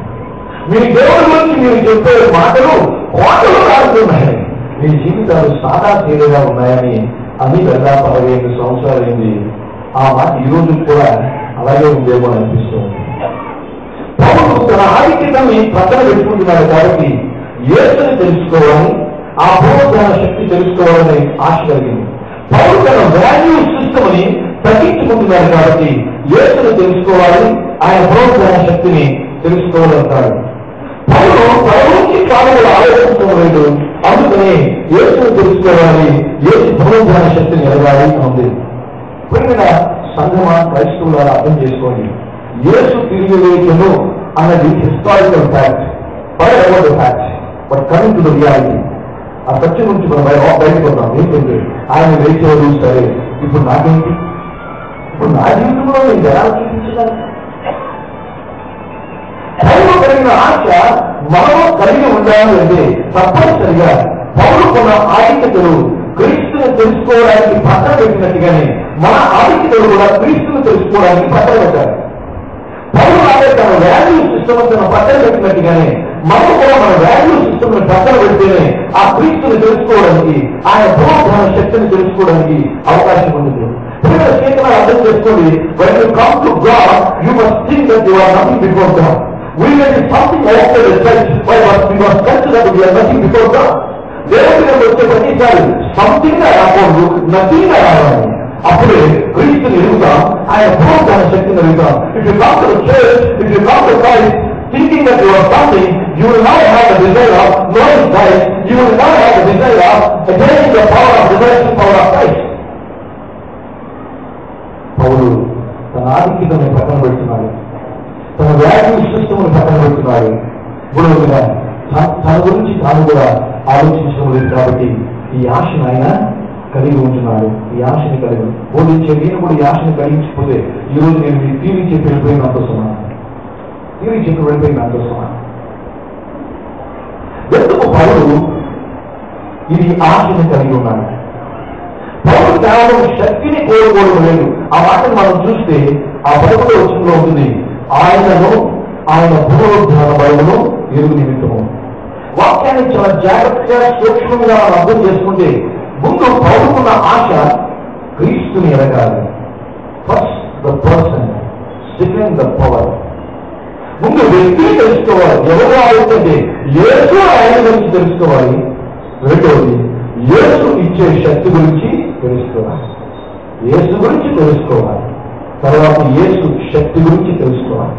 మీ దేవుడి గురించి మీరు చెప్పే మాటలు కోటలు రాడుతున్నాయి. మీ జీవితాలు సాదా తీరుగా ఉన్నాయని అన్ని 15 సంవత్సరాలైంది. ఆ మాట ఈ రోజు కూడా అలాగే ఉందేమో అనిపిస్తుంది. పౌలు తన ఆధిక్యతని ప్రక్కన పెట్టుకుంటున్నాడు కాబట్టి యేసుని తెలుసుకోవాలి, ఆ పునరుద్ధాన శక్తి తెలుసుకోవాలని ఆశ కలిగింది. పౌలు తన వాల్యూ సిస్టమ్ ని తగ్గించుకుంటున్నాడు కాబట్టి యేసుని తెలుసుకోవాలి, ఆయన పునరుద్ధాన శక్తిని తెలుసుకోవాలంటాడు. పౌలు పౌరుకి కాలంలో ఆలోచించలేదు, అందుకని యేసుని తెలుసుకోవాలి, యేసు పునరుద్ధాన శక్తిని ఎదగాలి ఉంది. ప్రియమైన సంఘమా క్రైస్తవులు అర్థం చేసుకోండి, యేసు తిరిగి లేచను అన్నది historical fact, but fact. But coming to the reality, ఆ సత్యం నుంచి మనం బయటకు వద్దాం. ఏంటంటే ఆయన లేచేవాడు, సరే ఇప్పుడు నాకేంటి, ఇప్పుడు నా జీవితంలో నేను ఎలా చూపించాలి? పౌలు కలిగిన ఆశ మనము కలిగి ఉండాలి అంటే తప్పనిసరిగా పౌలు కొన్న ఆధిక్యతలు క్రీస్తుని తెలుసుకోవడానికి పక్కన పెట్టినట్టుగానే మన ఆధిక్యతలు కూడా క్రీస్తుని తెలుసుకోవడానికి పక్కన పెట్టాలి. పౌలు అంటే తన వాల్యూ సిస్టమ్ తన పక్కన పెట్టినట్టుగానే మనం కూడా మన వాల్యూ సిస్టమ్ ని పక్కన పెడితేనే ఆ క్రీస్తుని తెలుసుకోవడానికి, ఆయన పునరుద్ధాన శక్తిని తెలుసుకోవడానికి అవకాశం ఉంటుంది. స్నేహితులు అర్థం చేసుకోండి, when you come to God, you must think that you are nothing before God. We may be something outside the church, but we must consider that we are nothing before God. దేవుడి వచ్చే ప్రతిసారి something గా రాకూడదు, nothing గా రావాలి. అప్పుడే క్రీస్తుని ఎదుగుతాం, ఆయన పునరుద్ధాన శక్తిని ఎదుగుతాం. If you come to the church, if you come to Christ thinking that you are something, you will not have the desire of knowing Christ, you will not have the desire of attaining the power of resurrection power of Christ. పౌలు తన ఆధిక్యతని పక్కన పెడుతున్నాడు, తన value system ని పక్కన పెడుతున్నాడు. గురువుగా తన గురించి తాను కూడా ఆలోచించడం లేదు కాబట్టి ఆయన కలిగి ఉంటున్నాడు. ఈ ఆశని కలిగి బోధించే నేను కూడా ఈ ఆశని కలిగించకపోతే ఈరోజు నేను మీ టీవీ చెప్పి వెళ్ళిపోయినంత సమానం. టీవీ చెప్పి వెళ్ళిపోయినంత సమానం. ఎందుకు పౌరుడు ఇది ఆశని కలిగి ఉన్నాడు? పౌరుడు కేవలం శక్తిని కోరుకోవడం లేదు. ఆ మాటను మనం చూస్తే ఆ 11వ వచనంలో ఉంటుంది, ఆయనను ఆయన పునరుద్ధాన బలమును ఎరుగు నిమిత్తము. వాక్యాన్ని చాలా జాగ్రత్తగా సూక్ష్మంగా మనం అర్థం చేసుకుంటే ముందు పౌరుకున్న ఆశ క్రీస్తుని ఎరగాలి. First the person, second the power. ముందు వ్యక్తిని తెలుసుకోవాలి. ఎవరు ఆలోచంటే యేసు ఆయన గురించి తెలుసుకోవాలి. రెండవది యేసు ఇచ్చే శక్తి గురించి తెలుసుకోవాలి. యేసు గురించి తెలుసుకోవాలి. తర్వాత యేసు శక్తి గురించి తెలుసుకోవాలి.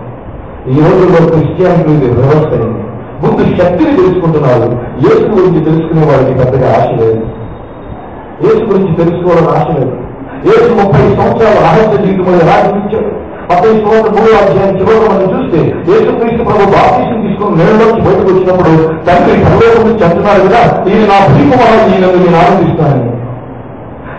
ఈ రోజుల్లో క్రిస్టియానిటీ రివర్స్ అయింది. ముందు శక్తిని తెలుసుకుంటున్నారు, యేసు గురించి తెలుసుకునే వారికి పెద్దగా ఆశ లేదు. యేసు గురించి తెలుసుకోవాలని ఆశ లేదు. యేసు 30 సంవత్సరాల రహస్య జీవితంలో రాజునిచ్చాడు. 13 అధ్యాయం చివరిలో మనం చూస్తే యేసుక్రీస్తు ప్రభు బాప్తిసం తీసుకుని నేలలోకి బయటకు వచ్చినప్పుడు తండ్రి పరలోకం నుంచి అంటున్నారు కదా, ఈయన నా ప్రియకుమారుడు, ఈయనను నేను ఆనందిస్తానని.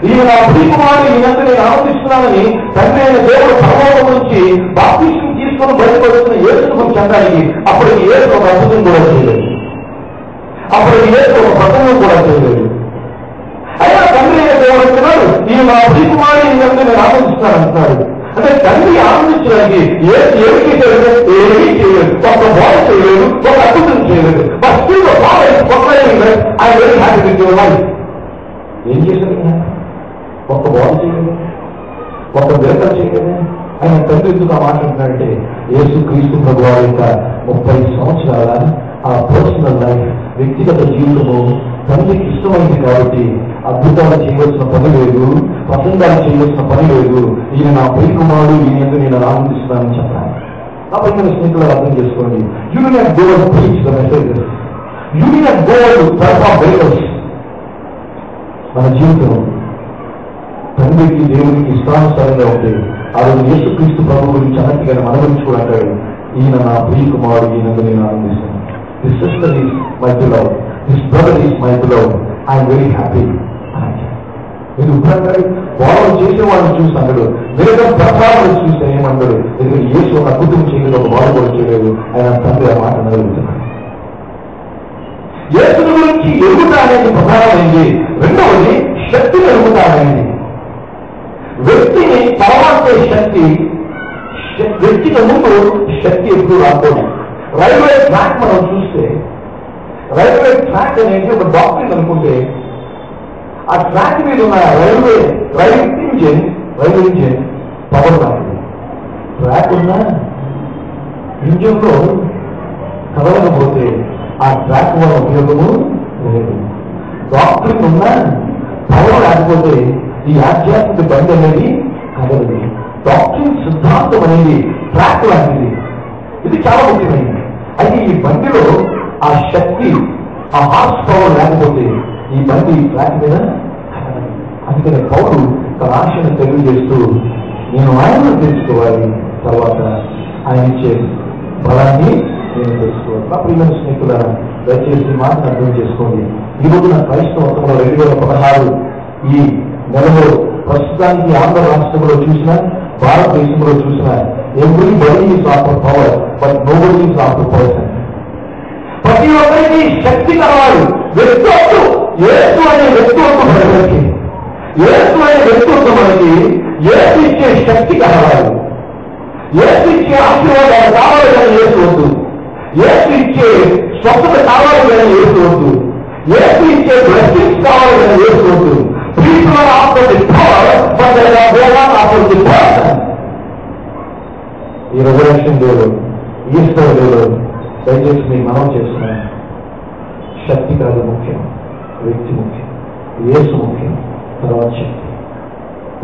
ఈయన నా ప్రియకుమారుడు, ఈయనంతా నేను ఆనందిస్తున్నానని తండ్రి అయిన దేవుడు పరలోకం నుంచి బాప్తిసం తీసుకొని బయటకు వచ్చిన యేసును గురించి అనడానికి అప్పటికి యేసు ఒక అద్భుతం కూడా చేయలేదు. అప్పటికి యేసు ఒక ప్రసంగం కూడా చేయలేదు. అయినా తండ్రి అయిన దేవుడు అంటున్నాడు, ఈయన నా ప్రియకుమారుడు, ఈయనంతా నేను ఆనందిస్తాను అంటున్నాడు. అంటే తండ్రి ఆనందించడానికి ఏమి చేయలేదు, ఏమీ చేయలేదు, ఒక బాధ చేయలేదు, ఒక అద్భుతం చేయలేదు. But still I very happy with your life. ఏం చేశారు? ఒక్క బాధ చేయలేదు, ఒక విరకలు చేయలేదు. ఆయన తండ్రి ఎందుకు ఆ మాట అంటున్నాడంటే యేసు క్రీస్తు ప్రభువారి యొక్క 30 సంవత్సరాల ఆ పర్సనల్ లైఫ్, వ్యక్తిగత జీవితము తండ్రికి ఇష్టమైంది కాబట్టి అద్భుతాలు చేయవలసిన పని లేదు, ప్రసంగాలు చేయవలసిన పని లేదు. ఈయన నా ప్రియకుమారుడు, ఈయన ఎందుకు నేను ఆనందిస్తున్నానని చెప్పాను. నా పైన స్నేహితులు అర్థం చేసుకోండి. You do not go to preach the messages, you do not go to perform miracles. మన జీవితం తండ్రికి దేవునికి ఇష్టానుసారంగా ఉంటే ఆ రోజు యేసుక్రీస్తు ప్రభు గురించి అన్నట్టుగా మన గురించి కూడా అంటాడు, ఈయన నా ప్రియకుమారుడు, ఈయనందు నేను ఆనందిస్తాను. This sister is my beloved, this brother is my beloved, I'm very happy అని. ఇది ఉదాహరణగా వాళ్ళు చేసేవాళ్ళని చూసి అన్నాడు, వేరే ప్రచారాలు చూసి ఏమన్నాడు, ఎందుకంటే యేసు ఒక అద్భుతం చేయలేదు, ఒక వాడు కూడా చేయలేదు. ఆయన తండ్రి ఆ మాట అనగలుగుతున్నాడు. యేసుని గురించి ఎరుగుట అనేది ప్రధానమైంది. రెండవది శక్తిని ఎరుగుట అనేది. వ్యక్తిని పరమాత్మ శక్తి, వ్యక్తికి ముందు శక్తి ఎప్పుడు రాకూడదు. రైల్వే ట్రాక్ మనం చూస్తే రైల్వే ట్రాక్ అనేది ఒక డాక్టర్ అనుకుంటే ఆ ట్రాక్ మీద ఉన్న రైలు ఇంజిన్ పవర్ లాంటిది. ట్రాక్ ఉన్న ఇంజిన్ లో కదలకపోతే ఆ ట్రాక్ వల్ల ఉపయోగము లేదు. డాక్టర్ ఉన్న పవర్ లేకపోతే ఈ ఆధ్యాత్మిక బండి అనేది కదలదు. డాక్టర్ సిద్ధాంతం అనేది ట్రాక్ లాంటిది. ఇది చాలా ముఖ్యమైనది. అయితే ఈ బండిలో ఆ శక్తి, ఆ హార్స్ పవర్ లేకపోతే ఈ బండి ట్రాక్ మీద కదలదు. అందుకని పౌరుడు తన ఆశను తెలియజేస్తూ నేను ఆయనను తెలుసుకోవాలి, తర్వాత ఆయన ఇచ్చే బలాన్ని నేను తెలుసుకోవాలి. నా ప్రియమైన స్నేహితులారా, దయచేసి మాటను అర్థం చేసుకోండి. ఈ రోజున క్రైస్తవంలో 2016 ఈ నెలలో ప్రస్తుతానికి ఆంధ్ర రాష్ట్రంలో చూసినా, భారతదేశంలో చూసినా, everybody is after power but nobody is after person. ప్రతి ఒక్కరికి శక్తి కావాలి. వ్యక్తిత్వం, యేసు అనే వ్యక్తిత్వం మనకి, యేసు అనే వ్యక్తిత్వం మనకి, యేసు ఇచ్చే శక్తి కావాలి. యేసు ఇచ్చే ఆశీర్వాదాలు కావాలి కానీ యేసు వద్దు. యేసు ఇచ్చే స్వస్థత కావాలి కానీ యేసు వద్దు. యేసు ఇచ్చే బ్లెస్సింగ్స్ కావాలి కానీ యేసు వద్దు. People are after the power, but they are not after the person. ఈ రెవల్యూషన్ డేలో, ఈస్టర్ డేలో దయచేసి మీకు మనం చేస్తున్నాను. శక్తి కాదు ముఖ్యం, వ్యక్తి ముఖ్యం, యేసు ముఖ్యం, తర్వాత శక్తి.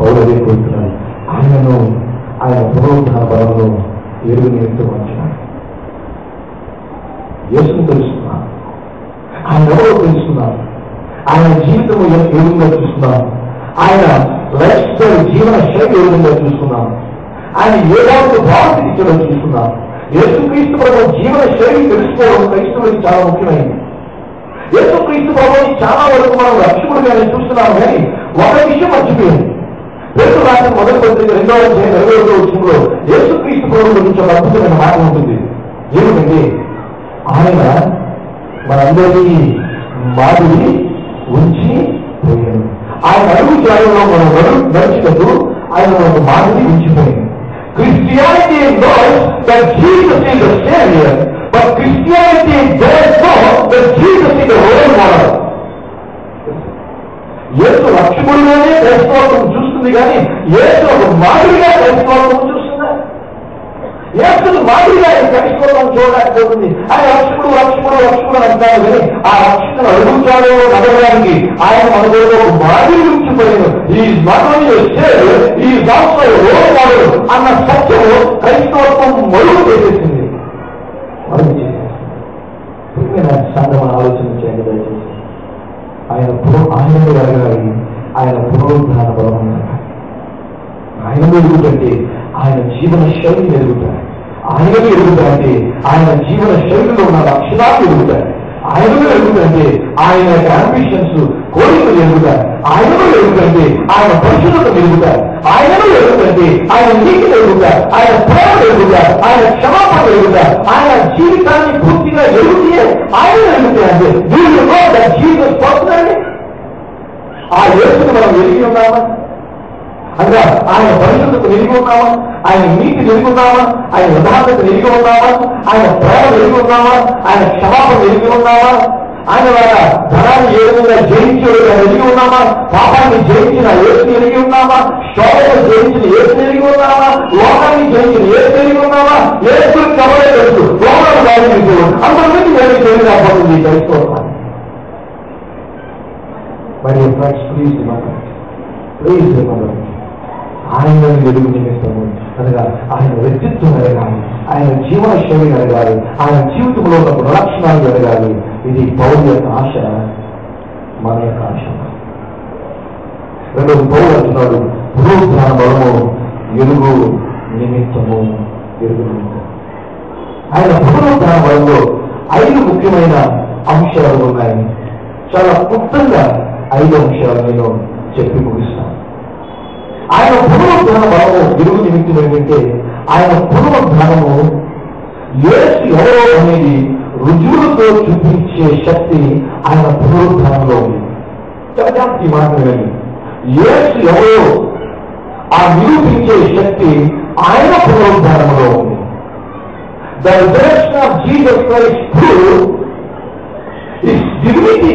పౌరుడే కోరుతున్నాడు, ఆయనను ఆయన పునరుద్ధాన బలంలో ఎరుగు నిమిత్తం అంటున్నాడు. యేసును తెలుసుకున్నాను, ఆయన ఎవరో తెలుసుకున్నాను, ఆయన జీవితం ఏ విధంగా చూస్తున్నాం, ఆయన లైఫ్ స్టైల్ జీవన శైలి ఏ విధంగా చూస్తున్నాం, ఆయన ఏ వారికి భావించడం చూస్తున్నాం. యేసుక్రీస్తు ప్రభు జీవన శైలి తెలుసుకోవడం క్రైస్తవుడికి చాలా ముఖ్యమైనది. యేసుక్రీస్తు ప్రభువుని చాలా వరకు మనం రక్షకుడిగానే చూస్తున్నాము, కానీ ఒక విషయం మర్చిపోయింది. పేతురు రాసిన మొదటి పత్రిక 2వ అధ్యాయం 21వ వచనంలో యేసుక్రీస్తు ప్రభువు గురించి ఒక అద్భుతమైన మాట ఉంటుంది. ఏమిటంటే ఆయన మనందరినీ మాదిరి ఉంచి పోయాడు. ఆయన అడుగు జాడలో మనం నడిచినట్టు ఆయన మనకు మాదిరి ఉంచిపోయాడు. Christianity knows that Jesus is the Savior, but Christianity does know that Jesus is the role model. యేసు రక్షకుడిగానే క్రైస్తవత్వం చూస్తుంది, కానీ యేసు ఒక మాదిరిగా క్రైస్తవత్వం చూస్తుందా? యేసును మాదిరిగా క్రైస్తవత్వం చూడలేకపోతుంది. ఆయన రక్షకుడు రక్షకుడు రక్షకుడు అని అంటారు, కానీ ఆ రక్షణ అడుగుతాడో నడవడానికి ఆయన మన దగ్గర ఒక మాదిరి ఉంచిపోయాడు. Is not only saviour, is also role model అన్న సత్యము క్రైస్తవత్వం మరుగు చేసేసింది. సంఘం ఆలోచన చేయండి దయచేసి. ఆయనలో ఎరగాలి, ఆయన పునరుద్ధాన బలం ఆయనలో ఎదుగుతంటే ఆయన జీవన శైలి ఎదుగుతాయి. ఆయనలో ఎదుగుతాయంటే ఆయన జీవన శైలిలో ఉన్న లక్షణాలు ఎదుగుతాయి. ఆయనలో ఎదుగుతంటే ఆయన యొక్క అంబిషన్స్ కోరికలు ఎదుగుతాయి. ఆయనలో ఎదుగుతంటే ఆయన పరిశుభ్రత ఎదుగుతాయి. ఆయనలో ఎదుగుతంటే ఆయన నీతి ఎదుగుతాయి, ఆయన ప్రేమ ఎదుగుతాయి, ఆయన క్షమాపణ ఎదుగుతాయి. ఆయన జీవితాన్ని పూర్తిగా ఎదుగుతే ఆయన ఎదుగుతాయంటే జీసస్ పర్సనల్లీ ఆ యేసును మనం ఎరిగి ఉన్నామా? అనగా ఆయన పరిశుద్ధతను ఎరిగి ఉన్నామా? ఆయన నీతిని ఎరిగి ఉన్నామా? ఆయన యథార్థతను ఎరిగి ఉన్నామా? ఆయన ప్రేమ ఎరిగి ఉన్నామా? ఆయన క్షమాపణ ఎరిగి ఉన్నామా? ఆయన ధనాన్ని ఏ విధంగా జయించేవాడు ఎరిగి ఉన్నామా? పాపాన్ని జయించిన యేసుని ఎరిగి ఉన్నామా? శోభను జయించిన యేసుని ఎరిగి ఉన్నామా? లోకాన్ని జయించిన యేసుని ఎరిగి ఉన్నామా? యేసు ఎవరే తెలుసు, లోకాలు బాధించు అందరికీ వేరే తెలియకపోతుంది క్రైస్తవం. మరి ఫ్రెండ్స్, ప్లీజ్ రిమెంబర్ ఆయన వెలుగు నిమిత్తము అనగా ఆయన వ్యక్తిత్వం ఎరగాలి, ఆయన జీవన శైలి ఎరగాలి, ఆయన జీవితంలో ఉన్న గుణలక్షణాలు ఎరగాలి. ఇది పౌలు యొక్క ఆశ, మన యొక్క ఆశ. రెండవ పౌలు అంటున్నాడు, పునరుద్ధాన బలము ఎరుగు నిమిత్తము ఎరుగు నిమిత్తం. ఆయన పునరుద్ధాన బలంలో 5 ముఖ్యమైన అంశాలు ఉన్నాయి. చాలా క్లుప్తంగా 5 అంశాలు నేను చెప్పి ముగిస్తాను. ఆయన పునరుద్ధాన బలము ఎరుగు నిమిత్తం ఏంటంటే ఆయన పునరుద్ధానము యేసు ఎవరో అనేది రుజువులతో చూపించే శక్తి ఆయన పునరుద్ధానంలో ఉంది. ఈ మాట వినండి, యేసు ఎవరో ఆ నిరూపించే శక్తి ఆయన పునరుద్ధానంలో ఉంది. The resurrection of Jesus Christ proves his divinity.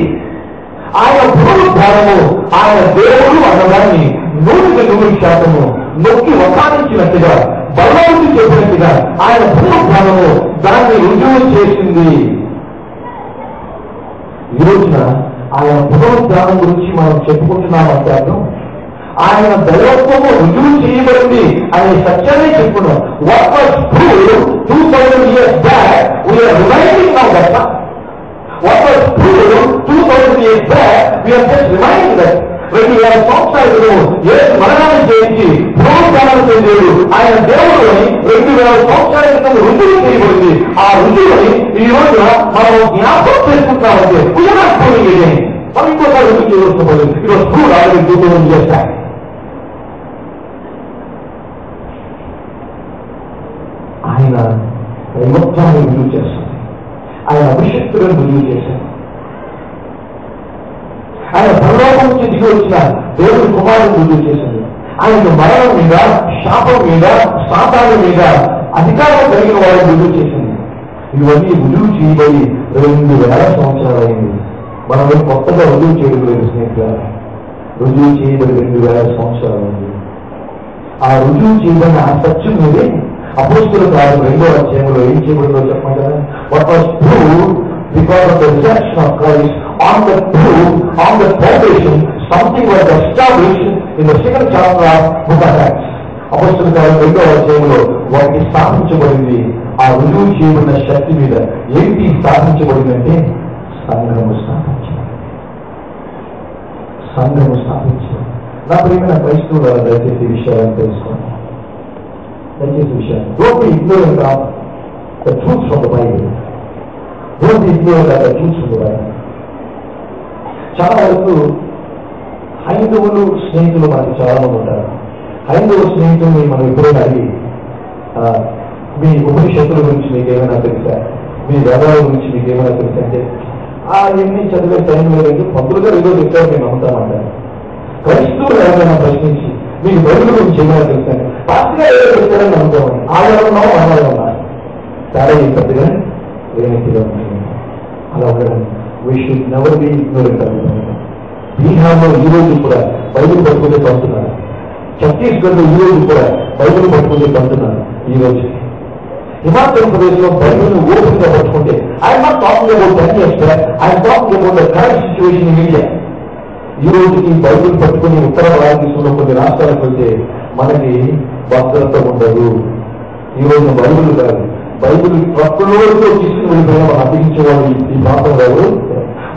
ఆయన పునరుద్ధానము ఆయన దేవుడు అన్నదాన్ని 100% నొక్కి వకానించినట్టుగా, బలవంతి చేసినట్టుగా ఆయన పునరుద్ధానము దాన్ని రుజువు చేసింది. ఈ రోజున ఆయన పునరుద్ధానం గురించి మనం చెప్పుకుంటున్నామంటే అర్థం ఆయన దైవత్వము రుజువు చేయబడింది అనే సత్యాన్ని చెప్పుకున్నాం. What was proved 2000 years back, we are reminding now that. What was proved 2000 years back, we are just reminding that. when we are సంవత్సరాలు యేసు మరణాన్ని చేయించి పునరుద్ధానం చెందేడు ఆయన దేవుడు అని 2000 సంవత్సరాల క్రితం రుజువు చేయబడింది. ఆ రుజువుని ఈ రోజున మనం జ్ఞాపకం చేసుకుంటామంటే మనం ఇంకోసారి రుజువు చేయవలసిన ఈరోజు ప్రూవ్ ఆల్రెడీ 2000 years back. ఆయన దైవత్వాన్ని రుజువు చేస్తాడు, ఆయన అభిషక్తులను రుజువు చేశాడు. ఆయన పరలోకం నుంచి దిగి వచ్చిన దేవుడి కుమారుడు రుజువు చేసింది. ఆయనకు మరణం మీద, శాపం మీద, సాతాను మీద అధికారం కలిగిన వాడు రుజువు చేసింది. ఇవన్నీ రుజువు చేయబడి 2000 సంవత్సరాలు అయింది. మనం కొత్తగా రుజువు చేయడం లేదు స్నేహితులు. రుజువు చేయబడి 2000 సంవత్సరాలు అయింది. ఆ రుజువు చేయబడిన ఆ సత్యం మీదే అపోస్తలుల కార్యం 2వ అధ్యాయంలో ఏం చేయబడిందో చెప్పండి కదా. What was proved because of the resurrection of Christ, on the proof, on the foundation, something was established in the 2nd chapter of book of Acts. అపోస్తలుల కార్యం 2వ అధ్యాయంలో వాటికి స్థాపించబడింది. ఆ రుజువు చేయబడిన శక్తి మీద ఏంటి స్థాపించబడిందంటే సంఘము స్థాపించబడింది. సంఘము స్థాపించబడింది. నా ప్రియమైన క్రైస్తవుల దయచేసి ఈ విషయాలను తెలుసుకోండి. దయచేసి విషయాన్ని don't be ignorant of the truth from the Bible. Don't be ignorant of the truth from the Bible. చాలా వరకు హైందవులు స్నేహితులు మనకి చాలా మంది ఉంటారు. హైందవ స్నేహితుల్ని మనం ఎప్పుడైనా అడిగి మీ ఉపనిషత్తుల గురించి మీకు ఏమైనా తెలుసా, మీ వేదాల గురించి మీకు ఏమైనా తెలుసా అంటే ఎన్ని చదివే టైం లేదంటే పంతులుగా ఏదో చెప్పారు నేను నమ్ముతామంటారు. క్రైస్తవులు ఎవరైనా ప్రశ్నించి మీకు బైబిల్ గురించి ఏమైనా తెలుసా పాస్గా ఏదో చెప్తారని నమ్ముతామని ఆడన్నా అన్నారన్నా చాలా ఈ పెద్దగా వేరేగా ఉంటుంది. అలా ఉండడం we should never be ignorant అవుతుంది. బీహార్లో ఈ రోజు కూడా బైబిల్ పట్టుకుంటే పంపుతున్నారు. ఛత్తీస్గఢ్లో ఈ రోజు కూడా బైబిల్ పట్టుకుంటే పంపుతున్నారు. ఈ రోజు హిమాచల్ ప్రదేశ్ లో బైబిల్ ఓపెన్ గా పట్టుకుంటే I'm not talking about 10 years back, I'm talking about the current situation in India. ఈ రోజుకి బైబిల్ పట్టుకుని ఉత్తర భారతదేశంలో కొన్ని రాష్ట్రాలకు వెళ్తే మనకి భద్రత ఉండదు. ఈ రోజు బైబిల్ కాదు, బైబిల్ ట్రక్కులో తీసుకుని వెళ్ళిపోయినా మనం అప్పగించేవాళ్ళు ఈ ప్రాంతం కాదు.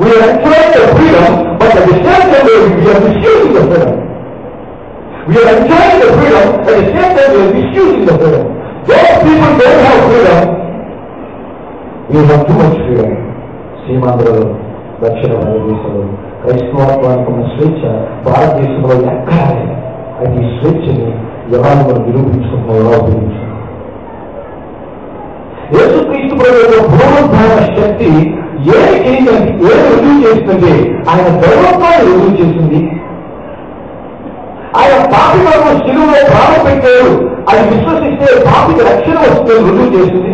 We are enjoying the freedom but at the same time we are misusing the freedom. We are enjoying the freedom at the same time we are misusing the freedom. Those people don't have freedom. We have too much freedom. సీమాంధ్రలో దక్షిణ భారతదేశంలో క్రైస్తవానికి ఉన్న స్వేచ్ఛ భారతదేశంలో ఎక్కడ అది ఈ స్వేచ్ఛని ఎలా మనం నిరూపించుకుంటున్నాం, ఎలా ఉపయోగించుకుంటాం. యేసుక్రీస్తు ప్రభువు పునరుద్ధారణ శక్తి ఏమి రుజువు చేస్తుంటే ఆయన దైవత్వాన్ని రుజువు చేసింది. ఆయన పాపి వరకు శిలువలో ప్రాణం పెట్టాడు, అది విశ్వసిస్తే పాపికి రక్షణ వస్తే రుజువు చేసింది.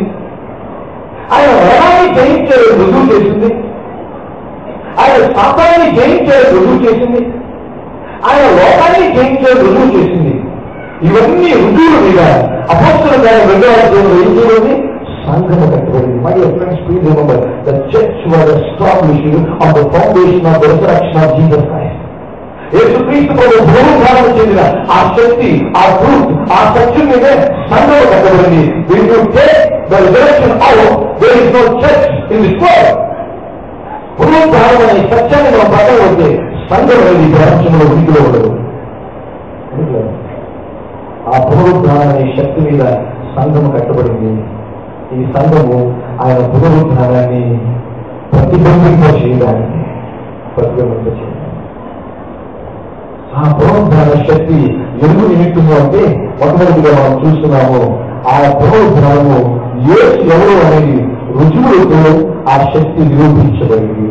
ఆయన మరణాన్ని జయించాడు, రుజువు చేసింది. ఆయన శాపాన్ని జయించాడు, రుజువు చేసింది. ఆయన లోకాన్ని జయించాడు, రుజువు చేసింది. ఇవన్నీ రుజువుల మీద అపోస్తలుల కార్యం 2వ అధ్యాయంలో ఏం చేయాలి? సంఘము కట్టబడింది. My dear friends, please remember the church was established on the foundation of the resurrection of Jesus Christ. యేసుక్రీస్తు ప్రభువు పునరుద్ధారణ చెందిన ఆ శక్తి, ఆ ట్రూత్, ఆ సత్యం మీదే సంఘము కట్టబడింది. When you take the resurrection out, there is no church in this world. పునరుద్ధారణ అనే సత్యాన్ని మనం పక్కన పెడితే సంఘం అనేది ప్రపంచంలో ఉనికిలో ఉండదు. ఆ పునరుద్ధారణ అనే శక్తి మీద సంఘము కట్టబడింది. ఈ సంఘము ఆయన పునరుద్ధారాన్ని ప్రతిబింబింప చేయడానికి ఆ పునరుద్ధారణ శక్తి ఎందుకు నిమిత్తంగా అంటే మొట్టమొదటిగా మనం చూస్తున్నాము ఆ పునరుద్ధారము యేసు ఎవరు అనేది రుజువులతో ఆ శక్తి నిరూపించబడింది.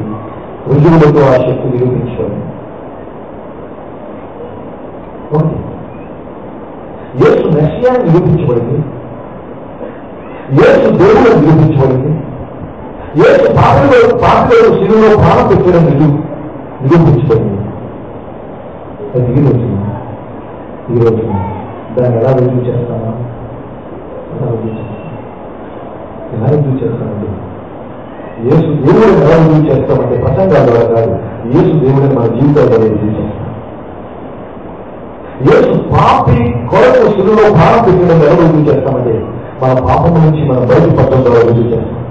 రుజువులతో ఆ శక్తి నిరూపించబడింది. యేసు మెస్సియాని నిరూపించబడింది. యేసు దేవుడు నిరూపించబడింది. యేసు పాపలో శిలువలో ప్రాణం పెట్టడం నిరూపించబడింది. ఈరోజు దాన్ని ఎలా రుజువు చేస్తామా? ఎలా రుజువు చేస్తామండి? యేసు దేవుడిని ఎలా రుజువు చేస్తామంటే ప్రసంగాల ద్వారా కాదు, యేసు దేవుడిని మన జీవితాల్లో రుజువు చేస్తాం. యేసు పాపి కొరకు శిలువలో ప్రాణం పెట్టడం ఎలా రుజువు చేస్తామంటే మన పాపం నుంచి మనం బయటపడడం ద్వారా రుజువు చేస్తాం.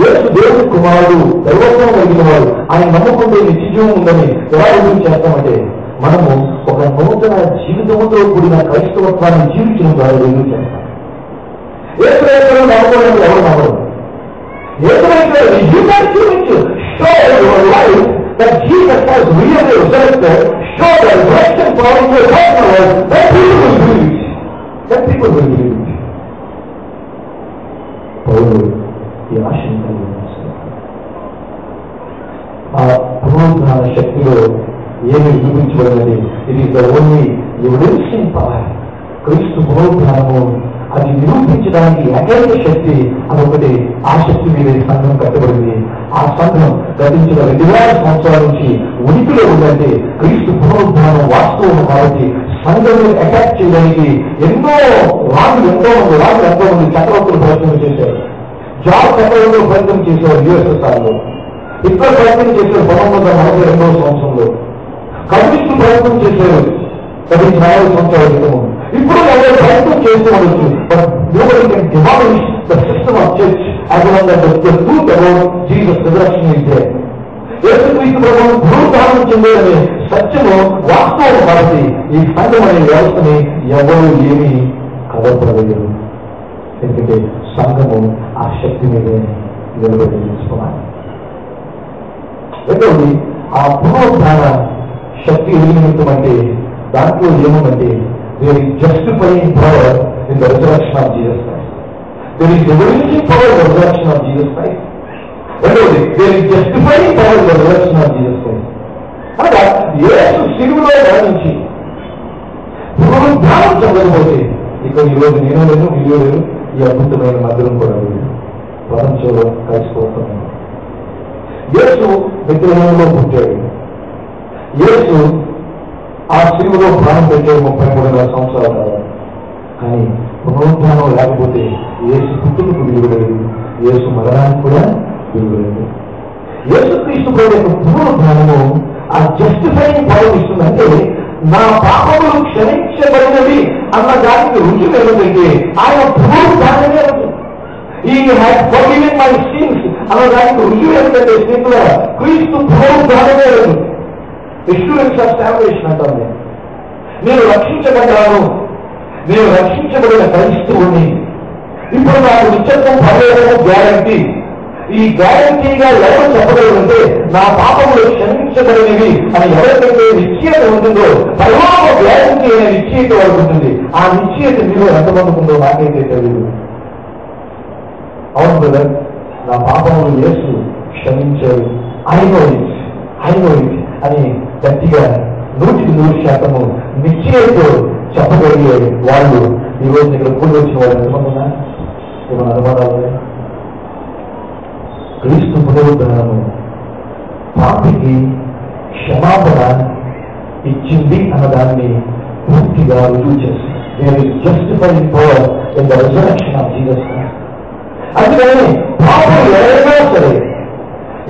యేసు దేవుడి కుమారుడు, దైవత్వం కలిగిన వాడు, ఆయన నమ్ముకుంటే నిత్యజీవం ఉందని ఎలా రుజువు చేస్తామంటే మనము ఒక నూతన జీవితంతో కూడిన క్రైస్తవత్వాన్ని జీవించడం ద్వారా రుజువు చేస్తాం. యేసుక్రీస్తును నమ్ముకోవడానికి ఎవరు నమ్మరు? యేసుక్రీస్తుని జీవించు show your life that Jesus has really resurrected, show the resurrection power in your personal life, then people will believe it. Then people will believe it. పౌలు ఈ ఆశను కలిగి ఆ పునరుద్ధారణ శక్తిలో ఏమి నిరూపించబడినది? It is the only evidencing power. క్రీస్తు పునరుద్ధారము అది నిరూపించడానికి ఏకైక శక్తి అదొకటి. ఆ శక్తి మీద సంఘం కట్టబడింది. ఆ సంఘం గతించిన 2000 సంవత్సరాల నుంచి ఉనికిలో ఉందంటే క్రీస్తు పునరుద్ధారం వాస్తవం కాబట్టి సంఘం అటాక్ చేయడానికి ఎంతో మంది చక్రవర్తులు ప్రయత్నం చేశారు. జాబ్ చక్రవర్తులు ప్రయత్నం చేశారు USSR లో. ఇక్కడ ప్రయత్నం చేశారు 1942వ సంవత్సరంలో. కమ్యూనిస్టులు ప్రయత్నం చేశారు 40 సంవత్సరాల క్రితం. ఇప్పుడు ఎవరు ప్రయత్నం చేస్తూ ఉండొచ్చు. Nobody can demolish the system of church as long as the truth about Jesus' resurrection is there. యేసుక్రీస్తు ప్రభువు పునరుద్ధారణ చెందేదనే సత్యము వాస్తవం కాబట్టి ఈ సంఘం అనే వ్యవస్థని ఎవరు ఏమీ కదపడలేదు. ఎందుకంటే సంఘము ఆ శక్తి మీదే నిలబడి తీసుకోవాలి. రెండవది ఆ పునరుద్ధాన శక్తి ఎలిగినటువంటి దాంట్లో ఏముందంటే there is justifying power in the resurrection of Jesus Christ. There is revolutionary power in the resurrection of Jesus Christ. రెండవది there is justifying power in the resurrection of Jesus Christ. అనగా యేసు శిలువలో మరణించి పునరుద్ధానం చెందకపోతే ఇక ఈరోజు నేను లేను మీరు లేరు, ఈ అద్భుతమైన మందిరం కూడా లేదు, ప్రపంచంలో కలిసిపోతున్నాను. యేసు విగ్రహంలో పుట్టాడు. యేసు ఆ శిలువలో ప్రాణం పెట్టే 33 సంవత్సరాలు కావాలి. కానీ పునరుద్ధానం లేకపోతే యేసు పుట్టుకు విలువలేదు, యేసు మరణానికి కూడా విలువలేదు. యేసుక్రీస్తు యొక్క పునరుద్ధానము ఆ జస్టిఫైయింగ్ పవర్ ఇస్తుందంటే నా పాపములు క్షమించబడినవి అన్న దానికి రుజువు ఏమిటంటే ఆయన పునరుద్ధానమే ఉంది. ఈ హ్యాడ్ ఫర్గివెన్ మై సిన్స్ అన్న దానికి రుజువు ఏమిటంటే స్థితిలో క్రీస్తు పునరుద్ధానమే ఉంది. ఎష్యూరెన్స్ ఆఫ్ సాల్వేషన్ అంటాను. నేను రక్షించబడ్డాను, నేను రక్షించబడిన క్రైస్తవుని, ఇప్పుడు నాకు నిత్యత్వం పర్వేదము గ్యారంటీ. ఈ గ్యారంటీగా ఎవరు చెప్పగలంటే నా పాపములు క్షమించబడినవి అని ఎవరికైతే నిశ్చయత ఉంటుందో పరలోక గ్యారంటీ అనే నిశ్చయత వరకు ఉంటుంది. ఆ నిశ్చయత మీరు ఎంతమంది ఉందో నాకైతే తెలియదు. అవును బ్రదర్, నా పాపములు యేసు క్షమించారు, ఐ నో ఇట్ అని గట్టిగా 100% నిశ్చయంతో చెప్పగలిగే వాళ్ళు ఈరోజు ఇక్కడ కూడి వచ్చిన వాళ్ళు ఎంతమంది ఏమైనా అనుమానాలు? క్రీస్తు పునరుద్ధానము పాపికి క్షమాపణ ఇచ్చింది అన్నదాన్ని పూర్తిగా రుజువు చేస్తుంది. There is justifying power in the resurrection of Jesus Christ. అందుకని పాపం ఎవరైనా సరే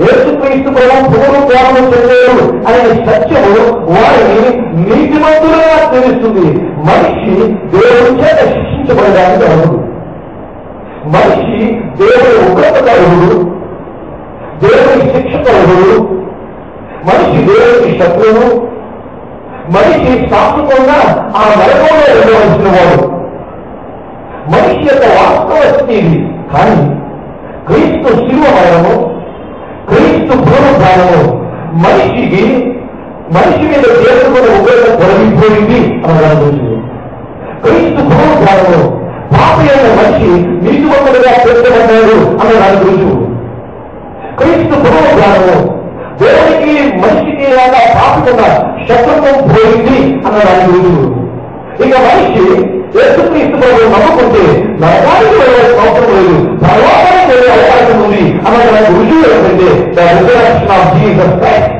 యేసుక్రీస్తు ప్రభు పునరుద్ధానం చెందారు అనే సత్యము వారిని నీతిమంతులుగా తెలుస్తుంది. మనిషి దేవుని చేత శిక్షించబడడానికి అర్హుడు. మనిషి దేవుని ఉగ్రతకు అర్హుడు, దేవుని శిక్షకు అర్హుడు. మనిషి దేవునికి శత్రువు. మనిషి శాశ్వతంగా ఆ నరకంలో వెళ్ళవలసిన వాడు. మనిషి యొక్క వాస్తవ స్థితి. కానీ క్రీస్తు శిలువ మరణము, క్రీస్తు పునరుద్ధానము మనిషి మీద చేసుకున్న ఉగ్రత తొలగిపోయింది అన్నదాని గురించి. క్రీస్తు పునరుద్ధానము పాపి అయిన మనిషి నీతివంతులుగా చేర్చబడ్డాడు అన్నదాని గురించి. క్రీస్తు పునరుద్ధానము దేవునికి మనిషికి లాగా పాపకున్న శత్రుత్వం పోయింది అన్నదాని గురించి. ఇక మనిషి యేసుక్రీస్తు ప్రభువు నమ్ముకుంటే నరకానికి వెళ్ళే అవసరం లేదు, పరలోకానికి వెళ్ళే అవకాశం ఉంది అన్నదానికి రుజువు ఏంటంటే the resurrection of Jesus Christ.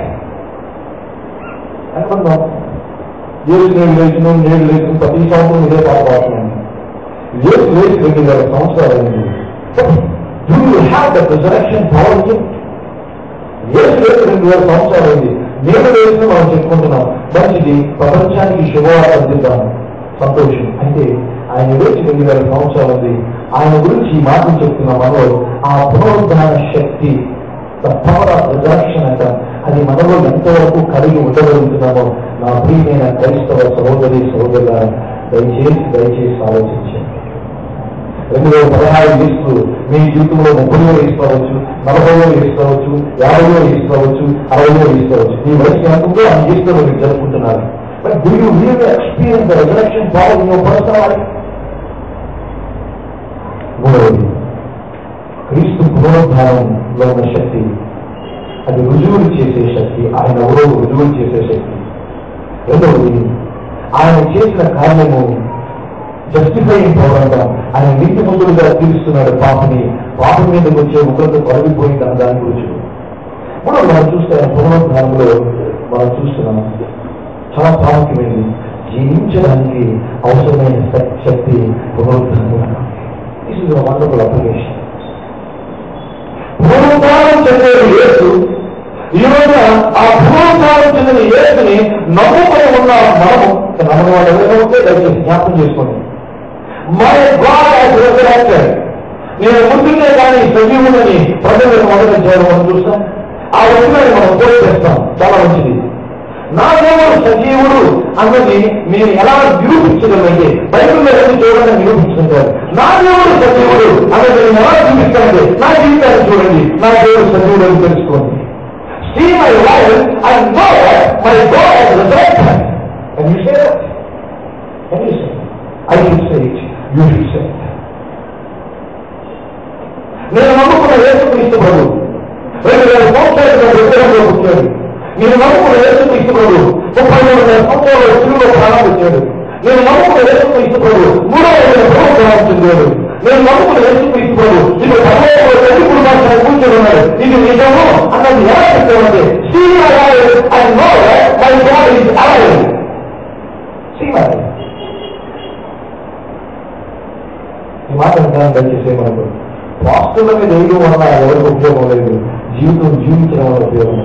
అనుకుందాం, యేసు నేడు లేచిన ప్రతి సంవత్సరం ఇదే పాట పాడుతున్నాను. యేసు లేచి 2000 సంవత్సరాలు అయింది. Do you have the resurrection power in you? యేసు లేచి 2000 సంవత్సరాలు అయింది. నేను లేచిన మనం చెప్పుకుంటున్నాం, మంచిది, ప్రపంచానికి శుభవార్త అందిద్దాం, సంతోషం. అయితే ఆయన లేచి 2000 సంవత్సరాలు ఉంది. ఆయన గురించి ఈ మాటలు చెప్తున్న మనలో ఆ పునరుద్ధాన శక్తి, ద పవర్ ఆఫ్ రిజరెక్షన్ అంట, అది మనలో ఎంతవరకు కలిగి ఉండగలుగుతున్నామో నా ప్రియమైన క్రైస్తవ సహోదరి సహోదరుల దయచేసి ఆలోచించండి. 2016 లిస్టులు మీ జీవితంలో 30 వేసుకోవచ్చు, 40 వేసుకోవచ్చు, 50 వేసుకోవచ్చు, 60 వేసుకోవచ్చు. మీ వయసు ఎంతో ఆ లిస్టులో మీరు జరుపుకుంటున్నారు. But do you really experience the resurrection power in your personal life? మూడవది, క్రీస్తు పునరుద్ధానంలో ఉన్న శక్తి, అది రుజువులు చేసే శక్తి, ఆయన ఎవరో రుజువులు చేసే శక్తి. రెండవది, ఆయన చేసిన కార్యము జస్టిఫైయింగ్ పవర్ అంట. ఆయన నీతి ముందులుగా తీరుస్తున్నాడు పాపని, పాపం మీదకి వచ్చే ముఖంతో తొలగిపోయింది అన్న దాని గురించి. మూడవ మనం చూస్తాం, పునరుద్ధానంలో మనం చూస్తున్నాం చాలా ప్రాముఖ్యమైనది, జీవించడానికి అవసరమైన శక్తి పునరుద్ధానం. This is a wonderful application. పునరుద్ధానం చెందే యేసు, ఈ రోజున ఆ పునరుద్ధానం చెందిన యేసుని నమ్ముకొని ఉన్న మనము, నమ్మని వాళ్ళు ఎవరైనా ఉంటే దయచేసి జ్ఞాపకం చేసుకోండి. My God has resurrected. నేను ముందుకే కానీ సజీవులని ప్రజలు మొదటి చేయడం మనం చూస్తాం. ఆ వచ్చిన మనం పోయి చేస్తాం, చాలా మంచిది. నా దేవుడు సజీవుడు అన్నది మీరు ఎలా నిరూపించగలంటే బైబిల్లో ఎందుకు చూడండి నిరూపించుకుంటారు. నా దేవుడు సజీవుడు అన్నది నేను ఎలా చూపిస్తానంటే నా జీవితాన్ని చూడండి, నా దేవుడు సజీవుడు అని తెలుసుకోండి. see my life and know that my God has resurrected. Can you say that? Can you say that? I should say it. You should say it. నేను నమ్ముకున్న యేసుక్రీస్తు ప్రభువు 2000 సంవత్సరాలుగా విగ్రహంలో పుట్టాడు. నేను నమ్ముకున్న యేసుక్రీస్తు ప్రభువు 33,000 సంవత్సరాల శిలువలో ప్రాణం పెట్టాడు. నేను నమ్ముకున్న యేసుక్రీస్తు ప్రభువు 3,000 ప్రభుత్వం చెందాడు. నేను నమ్ముకున్న యేసుక్రీస్తు ప్రభువు ఇది పరలోకంలో తల్లి కుటుంబాన్ని కూర్చొని ఉన్నాడు. ఇది నిజము అన్నది ఎలా చెప్తామంటే see my life and know that my God is alive. See my life. ఈ మాట దయచేసే మనకు వాస్తుల మీద వేయడం వల్ల ఎవరికి ఉపయోగం లేదు. జీవితం జీవించడం వల్ల ఉపయోగం.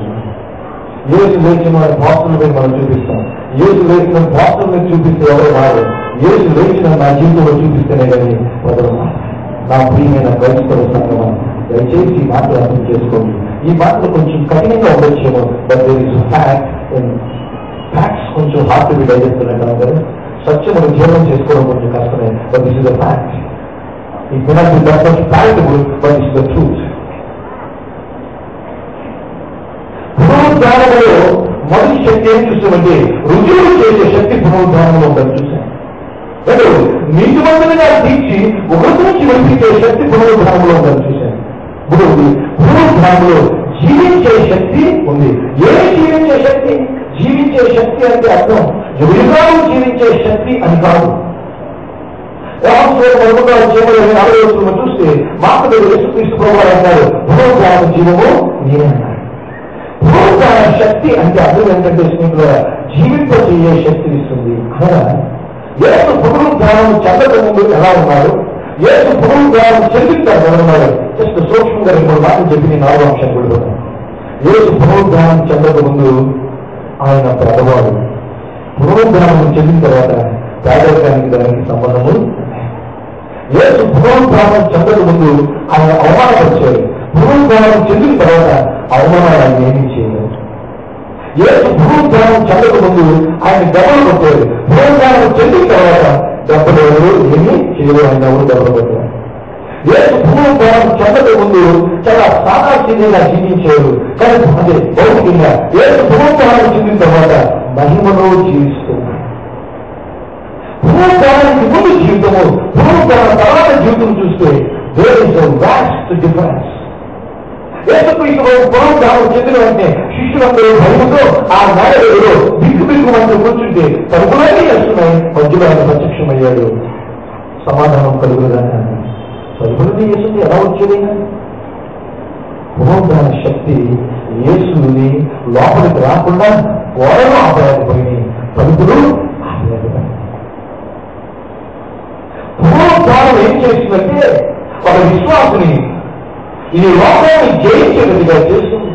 యేసు లేచిన వారి వాస్తుల మీద మనం చూపిస్తాం. యేసు లేచిన వాస్తుల మీద చూపిస్తే ఎవరు రాదు. యేసు లేచిన నా జీవితంలో చూపిస్తేనే కానీ వదలు. నా ప్రియమైన క్రైస్తవ సంఘం దయచేసి ఈ మాటలు అర్థం చేసుకోండి. ఈ మాటలు కొంచెం కఠినంగా ఉండొచ్చేమో, బట్ దేర్ ఇస్ ఫ్యాక్ట్స్ కొంచెం హార్ట్ బి డైజెస్ట్ అంటారు. సత్యమును జీవనం చేసుకోవడం కొంచెం కష్టమే, but this is the fact. It may not be that much palatable, but it's the truth. పునరుద్ధానంలో మొదటి శక్తి ఏం చూసామంటే రుజువులు చేసే శక్తి పునరుద్ధానంలో ఉందని చూసాం. నీటి మందులుగా తీర్చి ఒకరి నుంచి వెలిపించే శక్తి పునరుద్ధానంలో ఉందని చూశాను. ఇప్పుడు పునరుద్ధానంలో జీవించే శక్తి ఉంది. ఏమి జీవించే శక్తి? జీవించే శక్తి అంటే అర్థం యుగాలు జీవించే శక్తి అని కాదు. చేయమని చూస్తే మాకు యేసుక్రీస్తు ప్రభువు అంటారు పునరుద్ధాన జీవము నేనే అన్నారు. పునరుద్ధాన శక్తి అంటే అర్థం ఏంటంటే స్నేహితుల జీవింపజేయే శక్తిని ఇస్తుంది. అనగా యేసు పునరుద్ధానం చెందక ముందు ఎలా ఉన్నారు, యేసు పునరుద్ధానం చెందించారు ఎలా ఉన్నారు. జస్ట్ సూక్ష్మంగా 2 మాటలు చెప్పి నేను 4వ అంశం పెడుతున్నాను. యేసు పునరుద్ధానం చెందక ముందు ఆయన పేదవాడు. పునరుద్ధానం చెందిన తర్వాత పేదరికానికి దానికి సంబంధము. యేసు పునరుద్ధానం చెందక ముందు ఆయన అవమానపరిచాడు. పునరుద్ధానం చెందిన తర్వాత అవమానాన్ని ఏమీ చేయలేదు. యేసు పునరుద్ధానం చెందక ముందు ఆయన దెబ్బలు కొట్టాడు. పునరుద్ధానం చెందిన తర్వాత దెబ్బలు ఎవరు ఏమీ చేయలేదు. ఆయన ఎవరు దెబ్బలు కొట్టారు. యేసు పునరుద్ధానం చెందక ముందు చాలా సాదాసీనంగా జీవించాడు. కానీ అదే భౌతికంగా యేసు పునరుద్ధానం చెందిన తర్వాత మహిమలో జీవిస్తున్నాడు. పునరుద్ధానానికి ముందు జీవితము, పునరుద్ధాన తర్వాత జీవితం చూస్తే there is a vast difference. యేసుక్రీస్తు పునరుద్ధానం చెందిన వెంటనే శిష్యులందరూ భయముతో ఆ నాయకుడు బిక్కు మంది కూర్చుంటే తలుపులన్నీ వేస్తున్నాయి. మధ్యలో ఆయన ప్రత్యక్షమయ్యాడు. సమాధానం కలుగుదాన్ని తలుపులన్నీ వేస్తుంది. ఎలా వచ్చేది? పునరుద్ధాన శక్తి యేసుని లోపలికి రాకుండా గోడలు ఆపలేకపోయినాయి, తలుపులు ఆపలేకపోయినాయి. పునరుద్ధానం ఏం చేస్తుందంటే ఒక విశ్వాసుని ఈ లోకాన్ని జయించేగతిగా చేస్తుంది,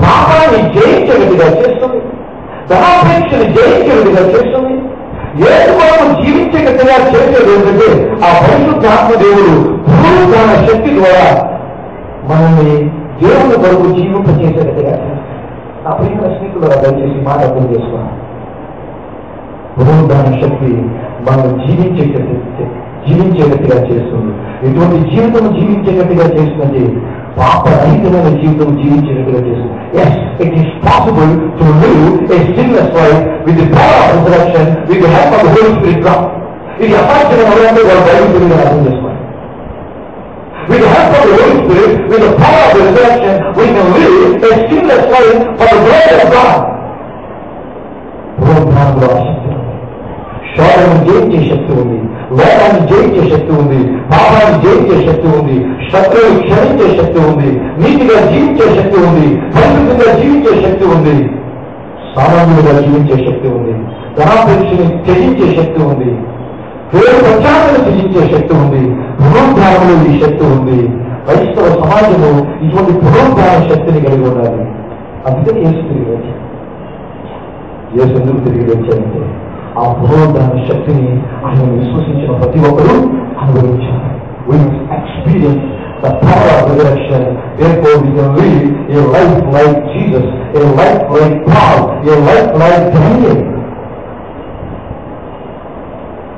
పాపాన్ని జయించేగతిగా చేస్తుంది, ధనాపేక్షని జయించేగతిగా చేస్తుంది. యేసు మనం జీవించేగతిగా చేసేది ఏంటంటే ఆ పరిశుద్ధాత్మ దేవుడు పునరుద్ధాన శక్తి ద్వారా మనల్ని దేవుని కొరకు జీవింపచేసేగతిగా చేస్తుంది. ఆ ప్రియమైన స్నేహితులు దయచేసి మాట అర్థం చేసుకున్నాం. పునరుద్ధాన శక్తి మనం జీవించేగతిగా చేస్తుంది. ఎటువంటి జీవితం జీవించేగతిగా చేస్తుందంటే పాపరహితమైన జీవితం జీవించేగతిగా చేస్తుంది. Yes, it is possible to live a sinless life with the power of resurrection, with the help of the Holy Spirit God. ఇది అసాధ్యం ఎవరంటే వాళ్ళు బైబిల్ అర్థం చేసుకోండి. With the help of the Holy Spirit, with the power of the resurrection, we can live a sinless life for the glory of God. పునరుద్ధానంలో శక్తి ఉంది. శోధనను జయించే శక్తి ఉంది, లోకాన్ని జయించే శక్తి ఉంది, పాపాన్ని జయించే శక్తి ఉంది, శత్రువుని క్షమించే శక్తి ఉంది, నీతిగా జీవించే శక్తి ఉంది, పరిశుద్ధంగా జీవించే శక్తి ఉంది, సామాన్యులుగా జీవించే శక్తి ఉంది, ధనాపేక్షని త్యజించే శక్తి ఉంది, పేరు ప్రచారాన్ని త్యజించే శక్తి ఉంది. పునరుద్ధానంలో ఈ శక్తి ఉంది. క్రైస్తవ సమాజము ఇటువంటి పునరుద్ధాన శక్తిని కలిగి ఉండాలి. అందుకని యేసు తిరిగి వచ్చాడు. యేసు ఎందుకు తిరిగి వచ్చాడంటే ఆ పునరుద్ధాన శక్తిని ఆయన విశ్వసించిన ప్రతి ఒక్కరూ అనుభవించారు. We must experience the power of resurrection. Therefore, we can live a life like Jesus, a life like Paul, a life like Daniel.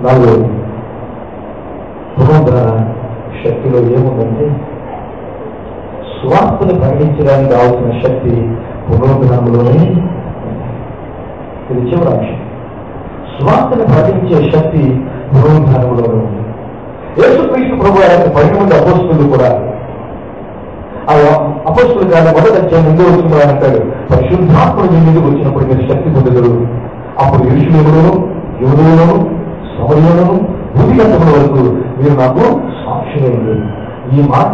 నాలుగు పునరుద్ధాన శక్తిలో ఏముందంటే స్వార్థను ప్రకటించడానికి కావాల్సిన శక్తి పునరుద్ధానంలోనే. ఇది చివరి అంశం. స్వార్థను ప్రకటించే శక్తి పునరుద్ధానంలోనే ఉంది. యేసుక్రీస్తు ప్రభు ఆయన 12 అపోస్తులు కూడా, ఆ అపోస్తులు కానీ మొదటి అధ్యాయం ముందు వచ్చిన అంటాడు, పరిశుద్ధాత్ముడు మీ మీదకి వచ్చినప్పుడు మీరు శక్తి పొందుతారు, అప్పుడు యేషులోను యూదులను సమరయులను భూమిగంతముల వరకు మీరు నాకు సాక్షులైంది. ఈ మాట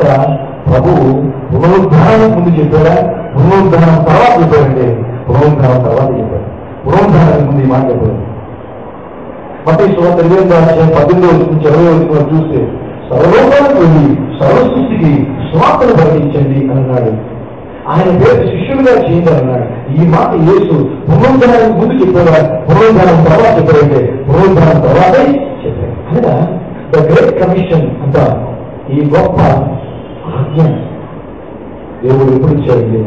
ప్రభువు పునరుద్ధానం ముందు చెప్పారా, పునరుద్ధానం తర్వాత చెప్పారంటే పునరుద్ధానం తర్వాత చెప్పారు. పునరుద్ధానానికి ముందు ఈ మాట చెప్పారు. మత్తయి సువార్త 8వ అధ్యాయం 18 నుంచి 20 చూస్తే సర్వలోకానికి వెళ్ళి సర్వ సృష్టికి సువార్తను ప్రకటించండి అన్నాడు. ఆయన పేరు శిష్యులుగా చేయండి అన్నాడు. ఈ మాట యేసు పునరుద్ధానానికి ముందు చెప్పారా, పునరుద్ధానం తర్వాత చెప్పారంటే పునరుద్ధానం తర్వాతే చెప్పారు. అనగా ద గ్రేట్ కమిషన్ అంట, ఈ గొప్ప ఆజ్ఞ దేవుడు ఎప్పుడు చేయండి,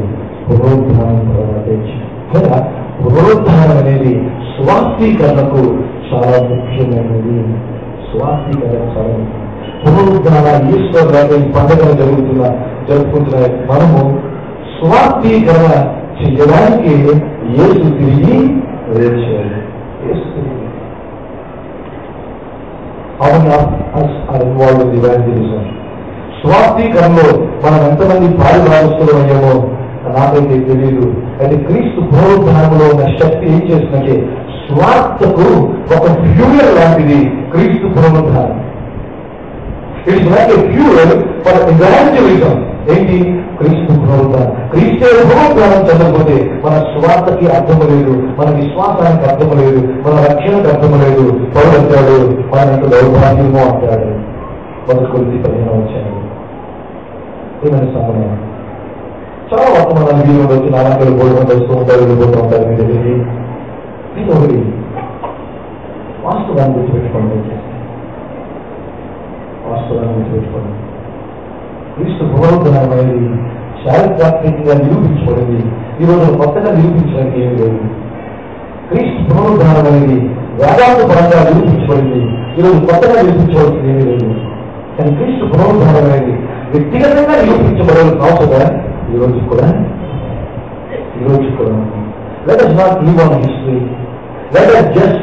పునరుద్ధానం తర్వాతే. అనగా పునరుద్ధానం అనేది స్వార్థీకరణకు చాలా ముఖ్యమైనది. స్వార్థీకరణ చాలా ముఖ్యం. పునరుద్ధాన ఈశ్వర్ ఈ పండుగలు జరుపుకుంటున్న మనము స్వార్థీకరణ చేయడానికి యేసు తిరిగి వేర్చాడు. స్వార్థీకరణలో మనం ఎంతమంది పాలుభాగస్తులమయ్యామో నాకైతే తెలియదు. అయితే క్రీస్తు పునరుద్ధానంలో ఉన్న శక్తి ఏం చేస్తుందంటే స్వార్థకు ఒక ఫ్యూయల్ లాంటిది క్రీస్తు పునరుద్ధానం. It's like a fuel for evangelism. ఏంటి? క్రీస్తు పునరుద్ధానం. క్రీస్తు పునరుద్ధానం చదవకపోతే మన స్వార్థకి అర్థం లేదు, మన విశ్వాసానికి అర్థం లేదు, మన రక్షణకు అర్థం లేదు. పౌలు అంటాడు మన ఎంత దౌర్భాగ్యమో అంటాడు. 1 కొరింథీ 15వ అధ్యాయం. ఏమైనా సమయం చాలా వర్తమానాలు వీళ్ళు వచ్చి నాలుగు గోల్డ్ వస్తూ ఉంటారు, వెళ్ళిపోతూ ఉంటారు. మీ దగ్గరికి ఇది ఒకటి వాస్తవాన్ని గుర్తుపెట్టుకోండి. వాస్తవాన్ని గుర్తుపెట్టుకోండి. క్రీస్తు పునరుద్ధానం అనేది చారిత్రాత్మకంగా నిరూపించబడింది. ఈరోజు కొత్తగా నిరూపించడానికి ఏమి లేదు. క్రీస్తు పునరుద్ధానం అనేది వేదాంత పరంగా నిరూపించబడింది. ఈరోజు కొత్తగా నిరూపించవలసింది ఏమీ లేదు. కానీ క్రీస్తు పునరుద్ధానం అనేది వ్యక్తిగతంగా నిరూపించబడాల్సిన అవసరం ఈరోజు కూడా. Let us not live on history. Let us just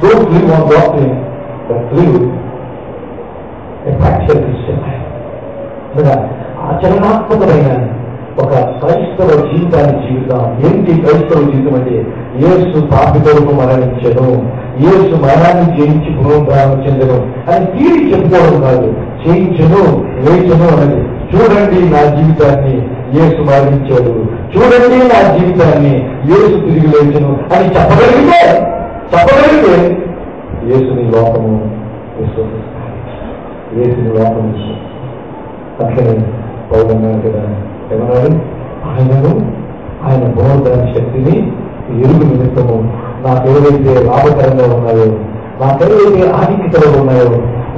don't live on doctrine, but live a practical Christian life. ఆచరణాత్మకమైన ఒక క్రైస్తవ జీవితాన్ని జీవితం. ఏంటి క్రైస్తవ జీవితం అంటే? యేసు పాపి కొరకు మరణించను, యేసు మరణాన్ని జయించి పునరుద్ధానం చెందను అని తీరి చెప్పుకోవడం కాదు, చేయించను లేచను అనేది. చూడండి నా జీవితాన్ని యేసు మరణించాడు, చూడండి నా జీవితాన్ని యేసు తిరిగి లేచను అని చెప్పగలిగితే యేసుని లోకము విశ్వసిస్తారు, యేసుని లోకం విశ్వసిస్తారు. అట్లనే పౌరన్నారు కదా, ఏమన్నాడు? ఆయన పునరుద్ధాన శక్తిని ఎరుగు నిమిత్తము నాకేవైతే లాభకరంగా ఉన్నాయో, నాకేవైతే ఆధిక్యతలు ఉన్నాయో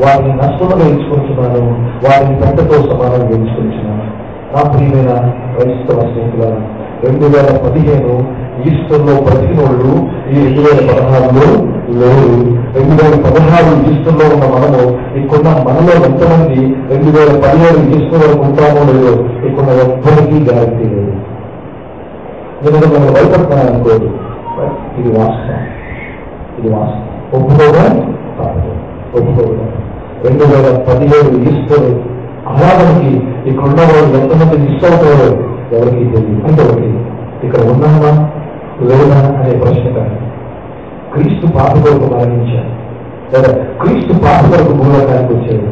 వాటిని నష్టముగా ఎంచుకుంటున్నాను, వాటిని పెద్దతో సమానంగా ఎంచుకుంటున్నాను. నా ప్రియమైన క్రైస్తవ స్నేహితుల 2015 ఈస్టర్లో బ్రతికిన వాళ్ళు ఈ 2016లో లేరు. 2016 ఈస్టర్లో ఉన్న మనము ఇక్కడున్న మనలో ఎంతమంది 2017 ఈస్టర్ వరకు ఉంటామో లేదో ఇక్కడ ఎవ్వరికీ గ్యారంటీ లేదు. నేను మనం భయపడతాను అనుకోదు. ఇది వాస్తవం. ఒప్పుకోగా 2017 ఈస్టర్ ఆరాధనకి ఇక్కడున్న వాళ్ళు ఎంతమంది మిస్ అవుతారో ఎవరికి తెలియదు. అంటే ఒకటి ఇక్కడ ఉన్నామా లేదా అనే ప్రశ్న కాదు. క్రీస్తు పాపి కొరకు మరణించారు, లేదా క్రీస్తు పాపి కొరకు భూలోకానికి వచ్చారు,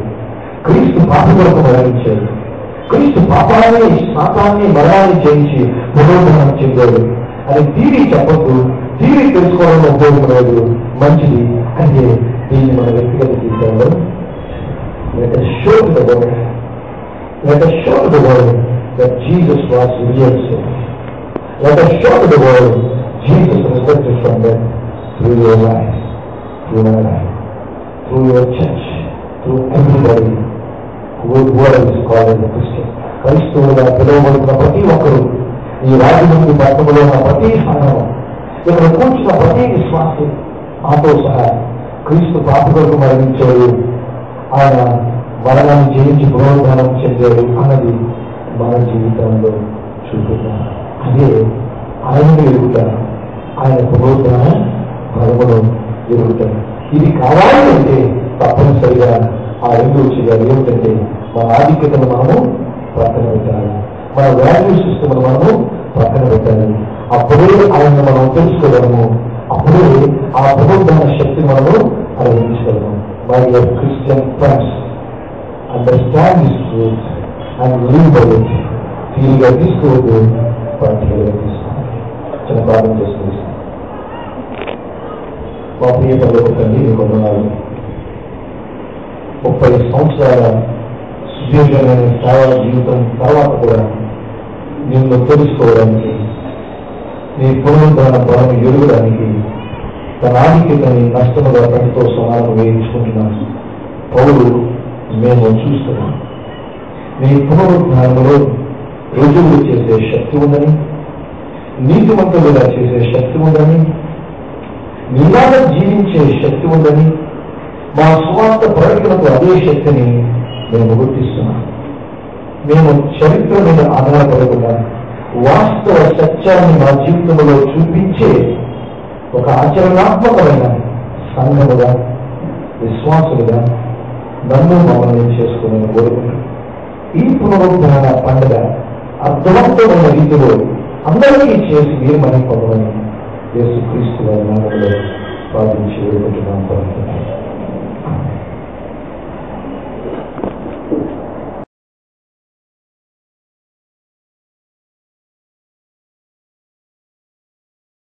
క్రీస్తు పాపి కొరకు మరణించారు, క్రీస్తు పాపాన్ని శాతాన్ని మరణాన్ని చేయించి పునరుద్ధానం చెందాడు అని తీరి చెప్పద్దు, తీరి తెలుసుకోవడంలో ఉపయోగపడదు. మంచిది అంటే దీన్ని మన వ్యక్తిగత జీవితంలో let us show to the world that Jesus was real sin. Let us show to the world Jesus resurrected from death through your life, through my life, through your church, through everybody who is called as a Christian. క్రైస్తవులుగా పిలువబడుతున్న ప్రతి ఒక్కరు, ఈ రాజమండ్రి పట్టణంలో ఉన్న ప్రతి సంఘం, ఇక్కడ కూర్చున్న ప్రతి విశ్వాసి మాతో సహా క్రీస్తు పాపి కొరకు మరణించాడు, ఆయన మరణాన్ని జయించి పునరుద్ధానం చెందాడు అన్నది మన జీవితంలో చూపుతాం. అదే ఆయనను ఎరుగుతాను, ఆయన పునరుద్ధరణ ఫలమును ఎరుగుతాను. ఇది కావాలి అంటే తప్పనిసరిగా ఆ రెండు చేయాలి. ఏమిటంటే మన ఆధిక్యతను మనము పక్కన పెట్టాలి, మన వాల్యూ సిస్టమ్ను మనము పక్కన పెట్టాలి. అప్పుడే ఆయన్ని మనం తెలుసుకోగలము, అప్పుడే ఆ పునరుద్ధరణ శక్తి మనము అనుభవించగలము. My dear Christian friends, understand this truth and live by it. తీరిగా తీసుకోవద్దు, ప్రాక్టికల్గా తీసుకోవాలి. చిన్న ప్రార్థన చేసుకుంటాం. మా ప్రియ పర్లోక తండ్రి, మీకు వందనాలు. 30 సంవత్సరాల సుదీర్ఘమైన సేవా జీవితం తర్వాత కూడా నిన్ను తెలుసుకోవడానికి, నీ పునరుద్ధరణ బలం ఎరుగడానికి తన ఆధిక్యతని నష్టముగా పనితో సమానం వేయించుకుంటున్నాను. పౌలు మేము చూస్తున్నాం, నీ పునరుద్ధరణలో రుజువులు చేసే శక్తి ఉందని, నీతిమంతులుగా చేసే శక్తి ఉందని, నీలాగా జీవించే శక్తి ఉందని, మా స్వార్థ ప్రకటనకు అదే శక్తిని మేము గుర్తిస్తున్నాం. మేము చరిత్ర మీద ఆధారపడకుండా వాస్తవ సత్యాన్ని మా జీవితంలో చూపించే ఒక ఆచరణాత్మకమైన సంఘముగా, విశ్వాసులుగా నన్ను మమ్మల్ని చేసుకుని కోరుకుంటున్నాం. ఈ పునరుద్ధరణ పండుగ అర్థవంతమైన రీతిలో అందరికీ చేసి మీరు మనీ పొందమని యేసుక్రీస్తు వారి నామములో ప్రార్థించి వేడుకుంటున్నాం.